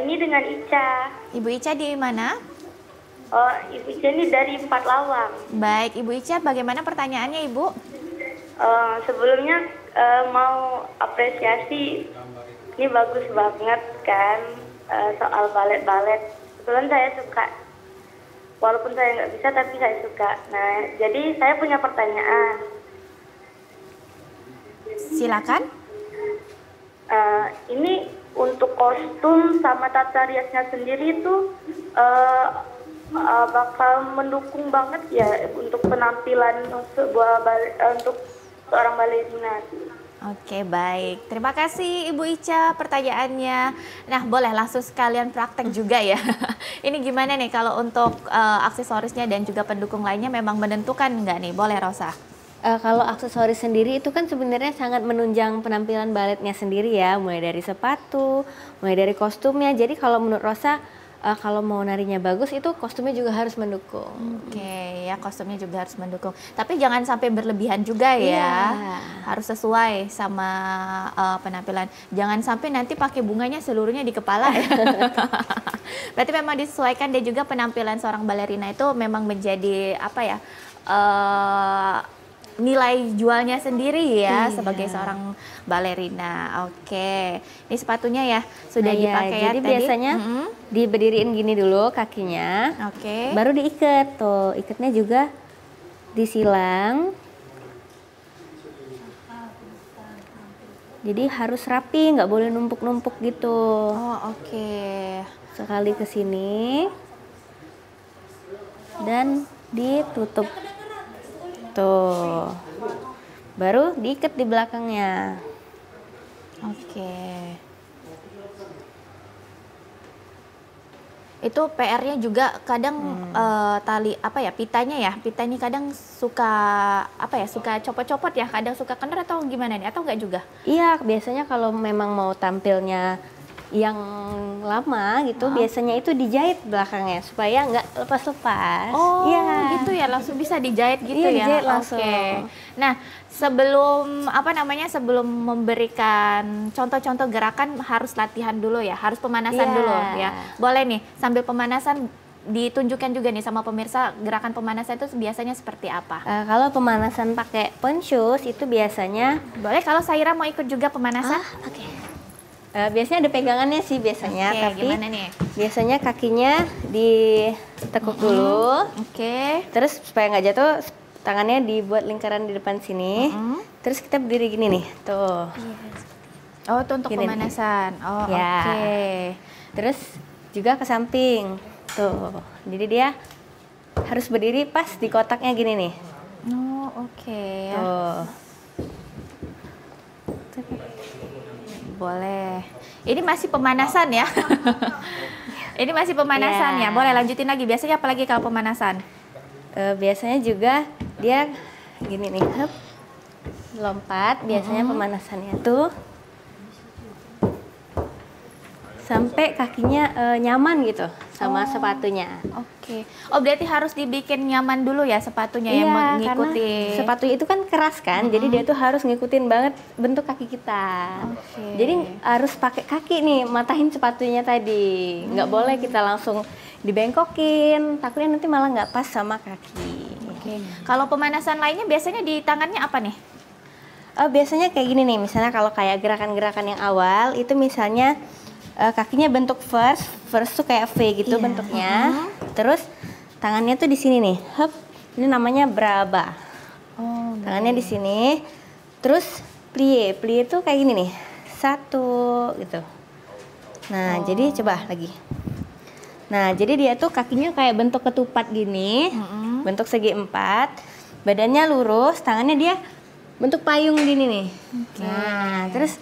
Ini dengan Ica. Ibu Ica di mana? Oh, Ibu Ica ini dari Empat Lawang. Baik, Ibu Ica, bagaimana pertanyaannya Ibu? Sebelumnya mau apresiasi, ini bagus banget kan soal balet-balet. Kebetulan saya suka, walaupun saya nggak bisa tapi saya suka. Nah, jadi saya punya pertanyaan. Silakan. Ini untuk kostum sama tata riasnya sendiri itu bakal mendukung banget ya untuk penampilan untuk seorang balerina. Oke, baik. Terima kasih Ibu Ica pertanyaannya. Nah, boleh langsung sekalian praktek juga ya. Ini gimana nih kalau untuk aksesorisnya dan juga pendukung lainnya memang menentukan nggak nih? Boleh Rosa? Kalau aksesoris sendiri itu kan sebenarnya sangat menunjang penampilan baletnya sendiri ya, mulai dari sepatu, mulai dari kostumnya. Jadi kalau menurut Rosa, kalau mau narinya bagus itu kostumnya juga harus mendukung. Oke, ya kostumnya juga harus mendukung. Tapi jangan sampai berlebihan juga ya. Harus sesuai sama penampilan. Jangan sampai nanti pakai bunganya seluruhnya di kepala ya. Berarti memang disesuaikan dan juga penampilan seorang balerina itu memang menjadi apa ya? nilai jualnya sendiri ya sebagai seorang balerina. Oke, ini sepatunya ya sudah dipakai ya jadi tadi. biasanya diberdiriin gini dulu kakinya. Oke. Baru diikat tuh, ikatnya juga disilang. Jadi harus rapi, nggak boleh numpuk-numpuk gitu. Oh, oke. Sekali ke sini dan ditutup. Tuh. Baru diikat di belakangnya. Oke. Itu PR-nya juga kadang tali apa ya, pitanya kadang suka suka copot-copot ya, kadang suka kender atau gimana nih, atau enggak juga? Iya, biasanya kalau memang mau tampilnya yang lama gitu, biasanya itu dijahit belakangnya supaya nggak lepas-lepas. Oh, iya. gitu ya, langsung bisa dijahit gitu Iya, ya. dijahit langsung. Oke. Nah, sebelum memberikan contoh-contoh gerakan harus latihan dulu ya, harus pemanasan dulu ya. Boleh nih sambil pemanasan ditunjukkan juga nih sama pemirsa gerakan pemanasan itu biasanya seperti apa? Kalau pemanasan pakai pon shoes itu biasanya boleh. Kalau Saira mau ikut juga pemanasan? Oke. Biasanya ada pegangannya sih biasanya, Oke, tapi gimana nih? biasanya kakinya ditekuk dulu. Oke. Terus supaya nggak jatuh, tangannya dibuat lingkaran di depan sini. Terus kita berdiri gini nih, tuh. Oh, itu untuk Gini nih. pemanasan. Oh, Ya. oke. Terus juga ke samping, tuh. Jadi dia harus berdiri pas di kotaknya gini nih. Oh, oke. Tuh. Boleh. Ini masih pemanasan ya. Ini masih pemanasan ya. Boleh lanjutin lagi. Biasanya apalagi kalau pemanasan? Biasanya juga dia gini nih, hup, lompat. Biasanya pemanasannya tuh sampai kakinya nyaman gitu sama sepatunya. Oke. Oh, berarti harus dibikin nyaman dulu ya sepatunya yang mengikuti. Karena sepatu itu kan keras kan, jadi dia tuh harus ngikutin banget bentuk kaki kita. Jadi harus pakai kaki nih, matahin sepatunya tadi. Nggak boleh kita langsung dibengkokin, takutnya nanti malah nggak pas sama kaki. Oke. Kalau pemanasan lainnya biasanya di tangannya apa nih? Biasanya kayak gini nih, misalnya kalau kayak gerakan-gerakan yang awal itu misalnya kakinya bentuk first tuh kayak V gitu bentuknya. Terus tangannya tuh di sini nih, hup, ini namanya braba. Oh, tangannya di sini. Terus plie tuh kayak gini nih, satu gitu. Nah, jadi coba lagi. Nah, jadi dia tuh kakinya kayak bentuk ketupat gini, bentuk segi empat, badannya lurus, tangannya dia bentuk payung gini nih. Nah, terus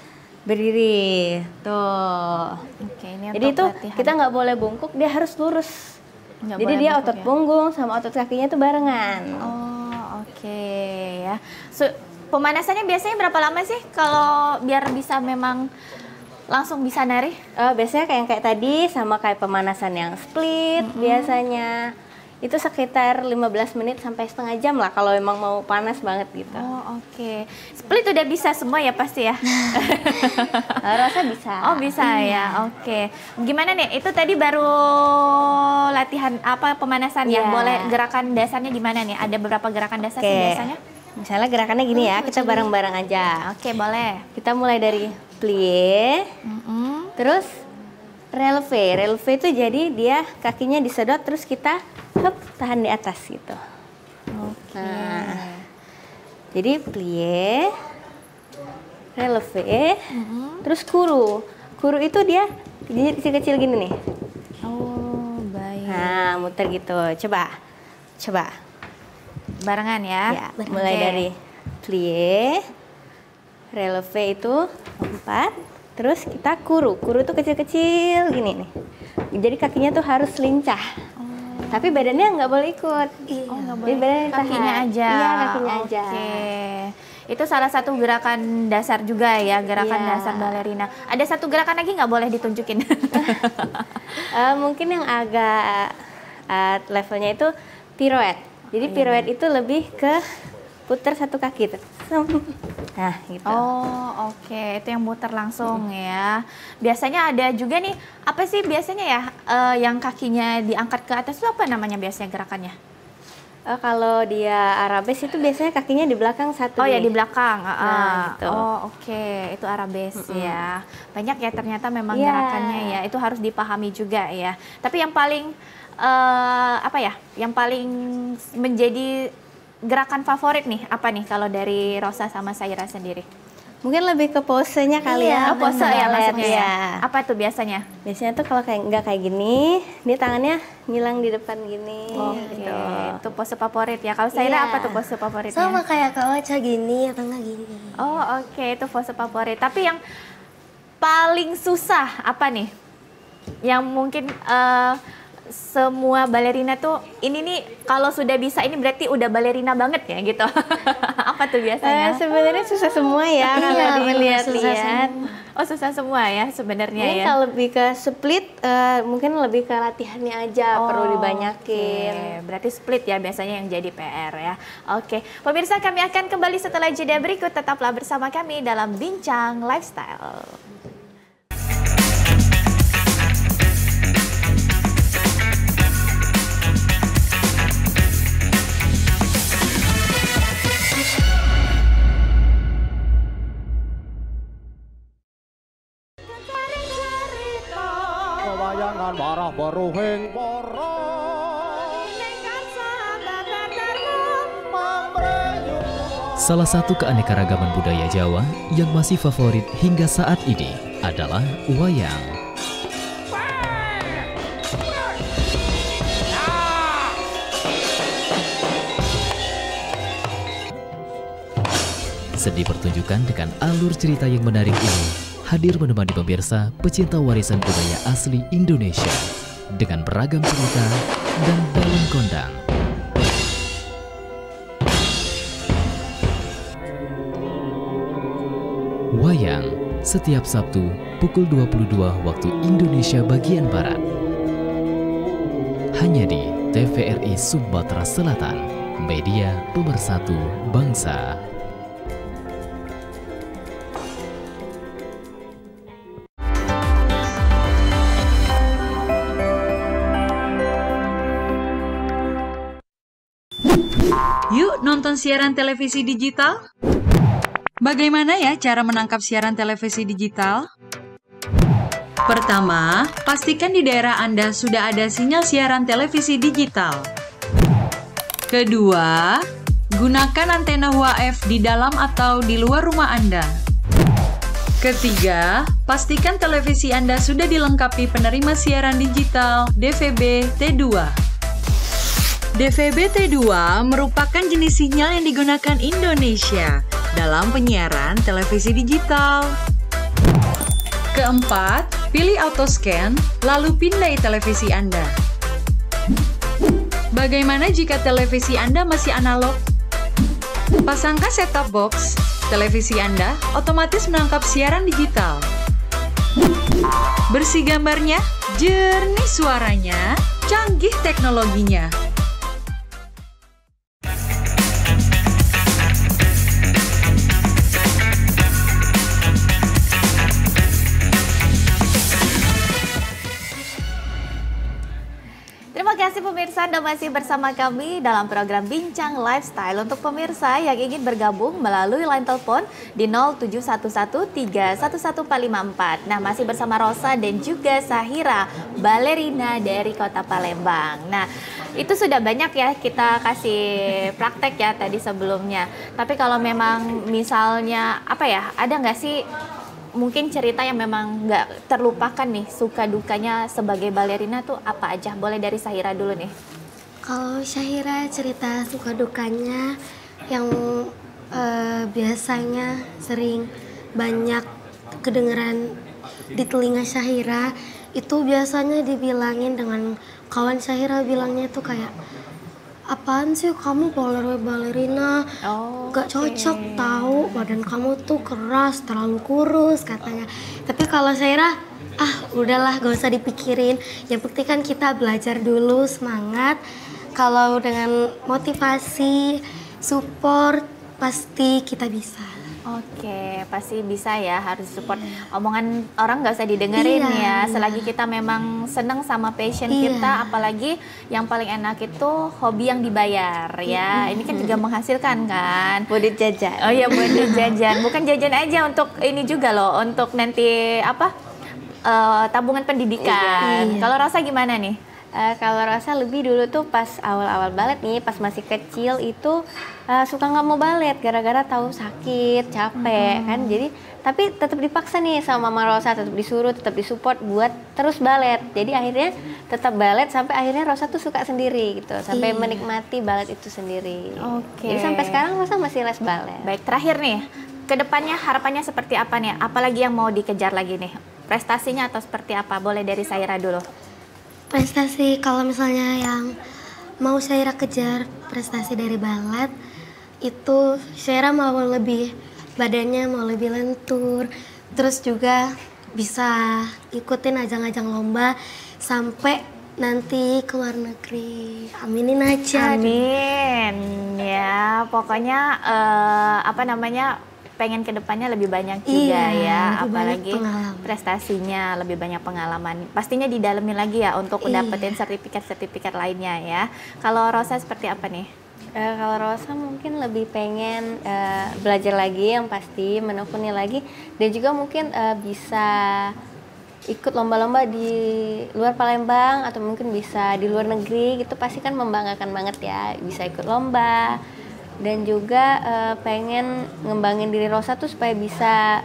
berdiri tuh. Ini jadi itu kita nggak boleh bungkuk, dia harus lurus. Jadi dia otot punggung sama otot kakinya tuh barengan. Oh, oke ya. Pemanasannya biasanya berapa lama sih kalau biar bisa memang langsung bisa nari? Biasanya kayak tadi sama kayak pemanasan yang split biasanya. Itu sekitar 15 menit sampai setengah jam lah kalau emang mau panas banget gitu. Oh, oke. Split udah bisa semua ya pasti ya? Rasa bisa. Oh, bisa ya. Oke. Gimana nih? Itu tadi baru latihan pemanasan ya? Boleh gerakan dasarnya gimana nih? Ada beberapa gerakan dasar sih biasanya? Misalnya gerakannya gini ya, kita bareng-bareng aja. Oke, boleh. Kita mulai dari plie. Terus releve itu jadi dia kakinya disedot terus kita tahan di atas gitu. Nah, jadi plie, releve, terus kuru itu dia kecil-kecil gini nih. Oh, baik. Nah, muter gitu. Coba barengan ya. Mulai dari plie, releve itu 4. Terus kita kuru itu kecil-kecil gini nih. Jadi kakinya tuh harus lincah. Tapi badannya nggak boleh ikut. Oh, nggak boleh. boleh. Kakinya aja. Iya, kakinya aja. Itu salah satu gerakan dasar juga ya, gerakan dasar balerina. Ada satu gerakan lagi nggak boleh ditunjukin? Mungkin yang agak levelnya itu pirouette. Jadi pirouette itu lebih ke putar satu kaki. Nah, gitu. Oh, oke. Itu yang muter langsung ya. Biasanya ada juga nih, apa sih biasanya ya yang kakinya diangkat ke atas itu apa namanya biasanya gerakannya? Kalau dia arabes itu biasanya kakinya di belakang satu. Oh ya, di belakang. Gitu. Oh oke, itu arabes ya. Banyak ya ternyata memang gerakannya ya. Itu harus dipahami juga ya. Tapi yang paling yang paling menjadi gerakan favorit nih apa nih kalau dari Rosa sama Saira sendiri? Mungkin lebih ke posenya kali ya. Oh, pose ya maksudnya ya. Ya. Apa tuh biasanya? Biasanya tuh kalau nggak kayak gini, dia tangannya ngilang di depan gini. Oke, itu pose favorit ya. Kalau Saira apa tuh pose favoritnya? Sama kayak Kak Ocha gini atau nggak gini. Oh oke, itu pose favorit. Tapi yang paling susah apa nih? Yang mungkin semua balerina tuh ini nih kalau sudah bisa ini berarti udah balerina banget ya gitu. Apa tuh biasanya? Sebenarnya susah semua ya kalau dilihat-lihat. Oh susah semua ya sebenarnya ya. Kalau lebih ke split mungkin lebih ke latihannya aja perlu dibanyakin. Berarti split ya biasanya yang jadi PR ya. Oke, pemirsa kami akan kembali setelah jeda berikut, tetaplah bersama kami dalam Bincang Lifestyle. Wayangan barah baruhing Salah satu keanekaragaman budaya Jawa yang masih favorit hingga saat ini adalah wayang. Seni pertunjukan dengan alur cerita yang menarik ini hadir menemani pemirsa pecinta warisan budaya asli Indonesia dengan beragam cerita dan daun kondang. Wayang setiap Sabtu pukul 22 waktu Indonesia bagian Barat. Hanya di TVRI Sumatera Selatan, media pemersatu bangsa. Yuk nonton siaran televisi digital. Bagaimana ya cara menangkap siaran televisi digital? Pertama, pastikan di daerah Anda sudah ada sinyal siaran televisi digital. Kedua, gunakan antena UHF di dalam atau di luar rumah Anda. Ketiga, pastikan televisi Anda sudah dilengkapi penerima siaran digital DVB T2. DVB T2 merupakan jenis sinyal yang digunakan Indonesia dalam penyiaran televisi digital. Keempat, pilih autoscan, lalu pindai televisi Anda. Bagaimana jika televisi Anda masih analog? Pasangkan set-top box, televisi Anda otomatis menangkap siaran digital. Bersih gambarnya, jernih suaranya, canggih teknologinya. Terima kasih pemirsa, Anda masih bersama kami dalam program Bincang Lifestyle. Untuk pemirsa yang ingin bergabung melalui line telepon di 0711311454. Nah, masih bersama Rosa dan juga Sahira, balerina dari Kota Palembang. Nah, itu sudah banyak ya kita kasih praktek ya tadi sebelumnya. Tapi kalau memang misalnya ada nggak sih mungkin cerita yang memang nggak terlupakan nih, suka dukanya sebagai balerina tuh apa aja? Boleh dari Sahira dulu nih. Kalau Sahira cerita suka dukanya yang biasanya sering banyak kedengeran di telinga Sahira, itu biasanya dibilangin dengan kawan Sahira, bilangnya tuh kayak, apaan sih kamu balerina, gak cocok tahu, badan kamu tuh keras, terlalu kurus katanya. Tapi kalau Sahira, udahlah gak usah dipikirin, yang penting kan kita belajar dulu, semangat. Kalau dengan motivasi, support, pasti kita bisa. Oke, pasti bisa ya, harus support. Omongan orang nggak usah didengerin ya, selagi kita memang seneng sama passion kita, apalagi yang paling enak itu hobi yang dibayar ya. Ini kan juga menghasilkan kan. Buat jajan. Oh iya, buat jajan. Bukan jajan aja, untuk ini juga loh, untuk nanti tabungan pendidikan. Kalau Rosa gimana nih? Kalau Rosa lebih dulu tuh pas awal-awal balet nih, pas masih kecil itu suka nggak mau balet gara-gara tahu sakit, capek kan. Jadi tapi tetap dipaksa nih sama Mama Rosa, tetap disuruh, tetap disupport buat terus balet. Jadi akhirnya tetap balet sampai akhirnya Rosa tuh suka sendiri gitu, sampai menikmati balet itu sendiri. Jadi sampai sekarang Rosa masih les balet. Baik, terakhir nih, kedepannya harapannya seperti apa nih? Apalagi yang mau dikejar lagi nih? Prestasinya atau seperti apa? Boleh dari Saira dulu. Prestasi, kalau misalnya yang mau Saira kejar prestasi dari balet, itu Saira mau lebih, badannya mau lebih lentur, terus juga bisa ikutin ajang-ajang lomba sampai nanti ke luar negeri. Aminin aja. Amin ya, pokoknya pengen kedepannya lebih banyak juga ya, apalagi prestasinya, lebih banyak pengalaman. Pastinya didalemin lagi ya untuk dapetin sertifikat-sertifikat lainnya ya. Kalau Rosa seperti apa nih? Kalau Rosa mungkin lebih pengen belajar lagi, yang pasti menekuni lagi, dan juga mungkin bisa ikut lomba-lomba di luar Palembang atau mungkin bisa di luar negeri gitu, pasti kan membanggakan banget ya, bisa ikut lomba. Dan juga pengen ngembangin diri Rosa tuh supaya bisa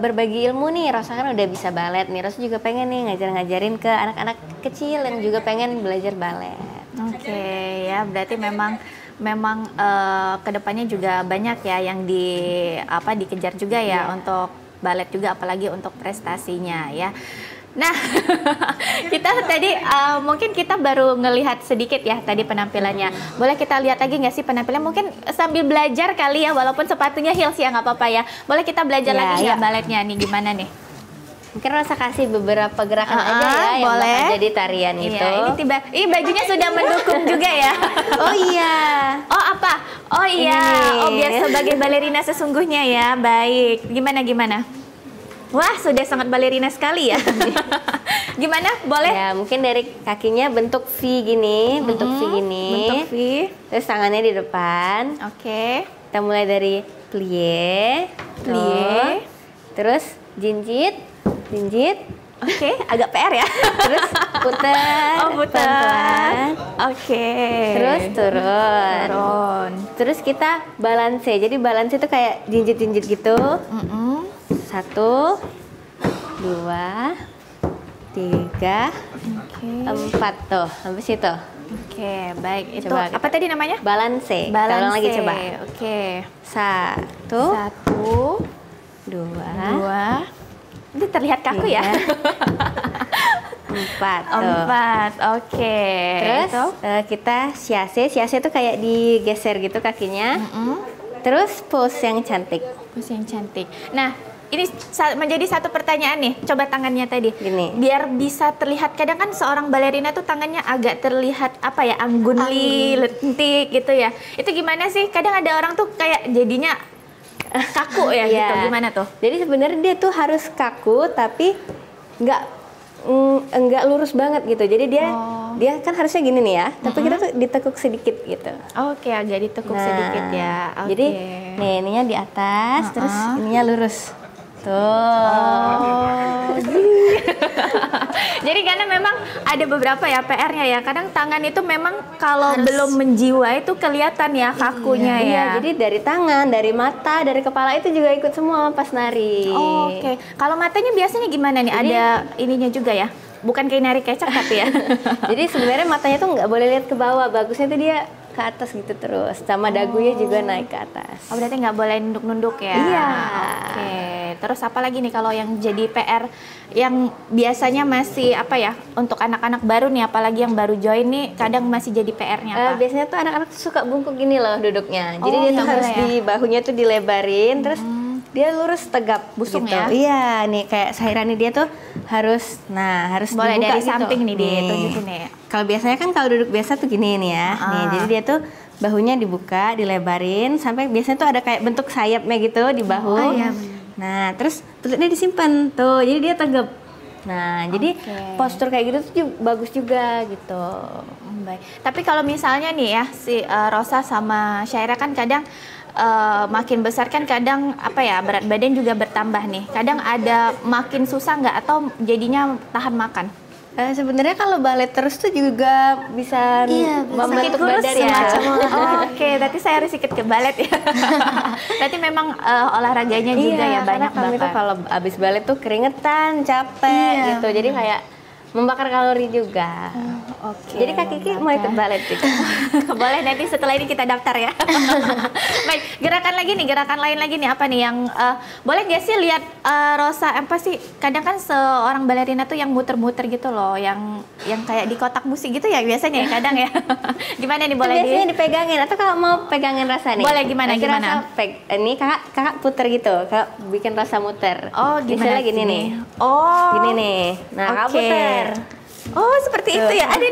berbagi ilmu nih. Rosa kan udah bisa balet nih, Rosa juga pengen nih ngajarin ke anak-anak kecil yang juga pengen belajar balet. Oke, ya berarti memang kedepannya juga banyak ya yang dikejar juga ya untuk balet juga, apalagi untuk prestasinya ya. Nah, kita tadi mungkin kita baru ngelihat sedikit ya tadi penampilannya. Boleh kita lihat lagi nggak sih penampilan? Mungkin sambil belajar kali ya, walaupun sepatunya heels ya, nggak apa-apa ya. Boleh kita belajar lagi nggak baletnya nih, gimana nih? Mungkin Rosa kasih beberapa gerakan aja ya yang boleh. bakal jadi tarian itu. Ini bajunya sudah mendukung juga ya. Oh iya. Oh apa? Oh iya. Oh biar sebagai balerina sesungguhnya ya. Baik. Gimana? Wah, sudah sangat balerina sekali ya. Gimana? Boleh? Ya, mungkin dari kakinya bentuk V gini, bentuk Bentuk V. Terus tangannya di depan. Oke. Kita mulai dari plie. Terus jinjit. Oke, agak PR ya. Terus putar. pelan-pelan. Oke. Terus turun. Terus kita balance. Jadi balance itu kayak jinjit-jinjit gitu. 1, 2, 3, 4 tuh, sampai situ. Oke, baik. Itu Coba apa tadi namanya? Balance. Kita ulang lagi coba. Oke. 1, 2, Ini terlihat kaku ya. 4. Oke. Terus kita siase itu kayak digeser gitu kakinya. Terus pose yang cantik. Nah, ini menjadi satu pertanyaan nih. Coba tangannya tadi. Gini. Biar bisa terlihat, kadang kan seorang balerina tuh tangannya agak terlihat anggun, lentik gitu ya. Itu gimana sih? Kadang ada orang tuh kayak jadinya kaku ya gitu. Gimana tuh? Jadi sebenarnya dia tuh harus kaku tapi nggak lurus banget gitu. Jadi dia kan harusnya gini nih ya, tapi kita tuh ditekuk sedikit gitu. Oke, agak ditekuk sedikit ya. Jadi nih ininya di atas, terus ininya lurus. Jadi karena memang ada beberapa ya PR-nya ya. Kadang tangan itu memang kalau belum menjiwa itu kelihatan ya kakunya ya. Iya, jadi dari tangan, dari mata, dari kepala itu juga ikut semua pas nari. Oke. Kalau matanya biasanya gimana nih? Ada ininya juga ya? Bukan kayak nari kecak tapi ya. Jadi sebenarnya matanya tuh nggak boleh lihat ke bawah. Bagusnya tuh dia ke atas gitu terus, sama dagunya juga naik ke atas. Oh, berarti nggak boleh nunduk-nunduk ya? Iya. Oke. Terus apa lagi nih kalau yang jadi PR yang biasanya masih untuk anak-anak baru nih, apalagi yang baru join nih, kadang masih jadi PR-nya apa? Biasanya tuh anak-anak suka bungkuk gini loh duduknya. Jadi dia tuh harus di bahunya tuh dilebarin, terus dia lurus tegap busung gitu. ya? Iya, nih kayak Saira nih dia tuh harus boleh dibuka dari gitu. samping nih ditunjukin nih. Kalau biasanya kan kalau duduk biasa tuh gini nih ya. Nih, jadi dia tuh bahunya dibuka, dilebarin sampai biasanya tuh ada kayak bentuk sayapnya gitu di bahu. Oh, iya. Nah, terus lututnya disimpan tuh, jadi dia tegap. Nah, jadi postur kayak gitu tuh bagus juga gitu. Baik. Tapi kalau misalnya nih ya si Rosa sama Syaira kan kadang makin besar kan kadang apa ya berat badan juga bertambah nih. Kadang ada makin susah nggak atau jadinya tahan makan? Sebenarnya kalau balet terus tuh juga bisa membentuk badan ya. Oke, berarti saya harus ikut ke balet ya. Berarti memang olahraganya juga ya banyak kami banget. tuh kalau abis balet tuh keringetan, capek gitu. Jadi kayak membakar kalori juga. Oke. Jadi Kak Kiki mau ikut balet juga. Boleh, nanti setelah ini kita daftar ya. Baik, gerakan lain lagi nih apa nih yang boleh nggak sih lihat Rosa apa sih? Kadang kan seorang balerina tuh yang muter-muter gitu loh, yang kayak di kotak musik gitu ya biasanya ya kadang ya. Gimana nih boleh biasanya dipegangin atau kalau mau pegangin Rasa nih? Boleh gimana? Ini kakak puter gitu, kakak bikin Rasa muter. Oh, gimana? Misalnya gini nih. Oh. Gini nih. Nah, kakak puter. Oh, seperti itu ya. Ada.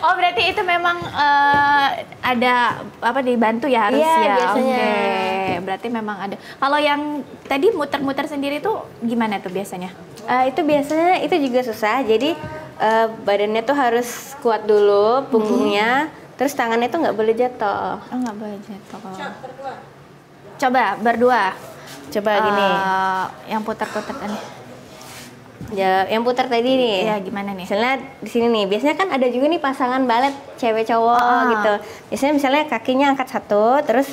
Oh, berarti itu memang ada apa dibantu ya harus ya. Biasanya. Oke. Berarti memang ada. Kalau yang tadi muter-muter sendiri tuh gimana tuh biasanya? Itu biasanya itu juga susah. Jadi badannya tuh harus kuat dulu, punggungnya, terus tangannya tuh nggak boleh jatuh. Oh, nggak boleh jatuh. Coba berdua. Coba gini. Yang putar-putar tadi. Ya, yang putar tadi nih. Ya, gimana nih? Misalnya di sini nih. Biasanya kan ada juga nih pasangan balet cewek cowok gitu. Biasanya misalnya kakinya angkat satu, terus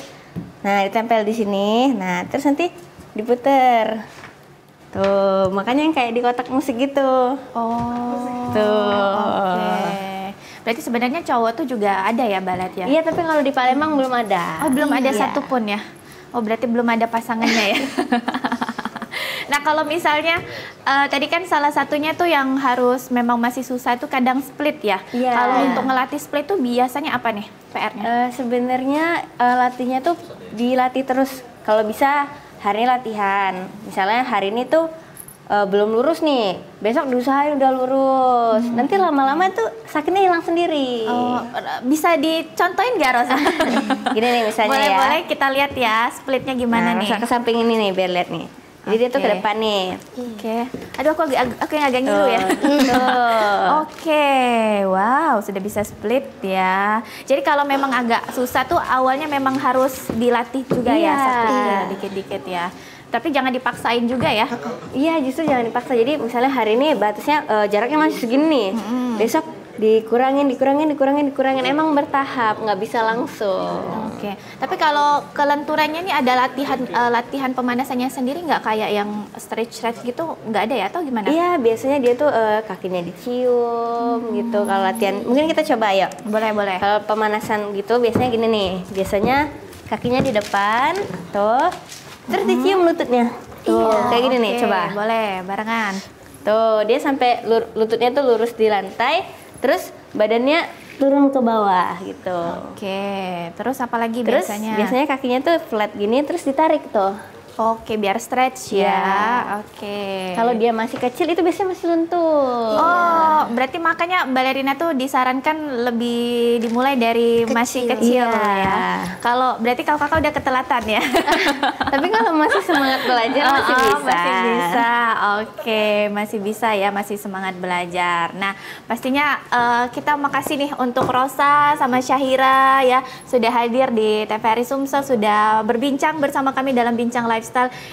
nah ditempel di sini. Nah, terus nanti diputer. Tuh, makanya yang kayak di kotak musik gitu. Tuh. Oke. Berarti sebenarnya cowok tuh juga ada ya balet ya? Iya, tapi kalau di Palembang belum ada. Oh, belum ada satupun ya? Oh, berarti belum ada pasangannya ya? Nah, kalau misalnya tadi kan salah satunya tuh yang harus memang masih susah itu kadang split ya. Kalau untuk ngelatih split tuh biasanya apa nih PR-nya? Sebenarnya latihnya tuh dilatih terus. Kalau bisa hari ini latihan. Misalnya hari ini tuh belum lurus nih, besok diusahain udah lurus. Nanti lama-lama tuh sakitnya hilang sendiri. Oh, bisa dicontohin nggak Rosa? Gini nih misalnya ya. Boleh kita lihat ya splitnya gimana nih. Rosa ke samping ini nih biar lihat nih. Jadi dia tuh ke depan nih. Oke. Aduh, aku yang agak ngilu ya. Oke. Wow, sudah bisa split ya. Jadi kalau memang agak susah tuh awalnya memang harus dilatih juga ya, dikit-dikit ya. Tapi jangan dipaksain juga ya. Iya, justru jangan dipaksa. Jadi misalnya hari ini batasnya jaraknya masih segini nih. Besok dikurangin. Emang bertahap, nggak bisa langsung. Oke. Tapi kalau kelenturannya nih ada latihan pemanasannya sendiri nggak kayak yang stretch gitu? Nggak ada ya atau gimana? Iya, biasanya dia tuh kakinya dicium gitu. Kalau latihan, mungkin kita coba ya. Boleh. Kalau pemanasan gitu biasanya gini nih. Biasanya kakinya di depan, tuh. Terus dicium lututnya. Tuh, kayak gini nih, coba. Boleh, barengan. Tuh, dia sampai lututnya tuh lurus di lantai. Terus badannya turun ke bawah gitu. Oke, terus apa lagi terus, biasanya? Biasanya kakinya tuh flat gini terus ditarik tuh. Oke, biar stretch ya. Oke. Kalau dia masih kecil itu biasanya masih lentur. Oh, berarti makanya balerina tuh disarankan lebih dimulai dari masih kecil ya. Berarti kalau kakak udah ketelatan ya. Tapi kalau masih semangat belajar masih bisa. Masih bisa. Oke, masih bisa ya, masih semangat belajar. Nah, pastinya kita makasih nih untuk Rosa sama Syahira ya sudah hadir di TVRI Sumsel, sudah berbincang bersama kami dalam Bincang Lifestyle.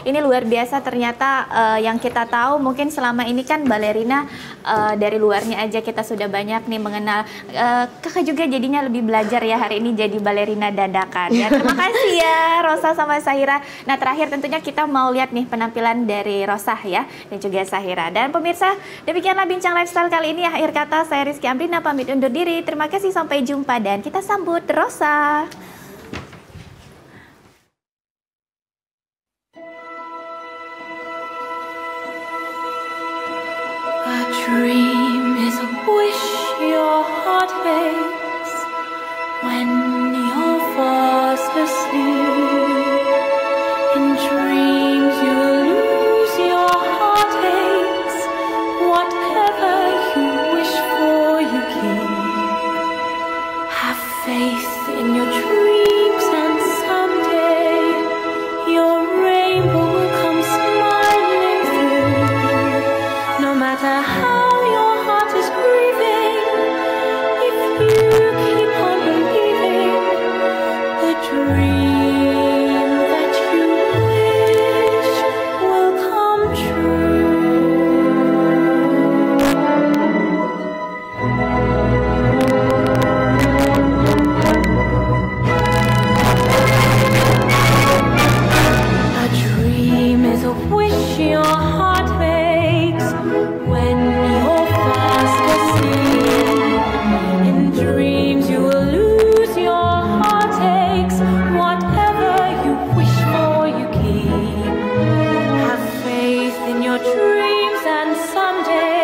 Ini luar biasa ternyata yang kita tahu mungkin selama ini kan balerina dari luarnya aja kita sudah banyak nih mengenal. Kakak juga jadinya lebih belajar ya hari ini jadi balerina dadakan ya. Terima kasih ya Rosa sama Syahira. Nah, terakhir tentunya kita mau lihat nih penampilan dari Rosa ya dan juga Syahira. Dan pemirsa, demikianlah Bincang Lifestyle kali ini. Akhir kata saya Rizky Amrina pamit undur diri. Terima kasih, sampai jumpa dan kita sambut Rosa. A dream is a wish your heart makes when you're fast asleep. In dreams you lose your heartaches. Whatever you wish for, you keep. Have faith dreams and someday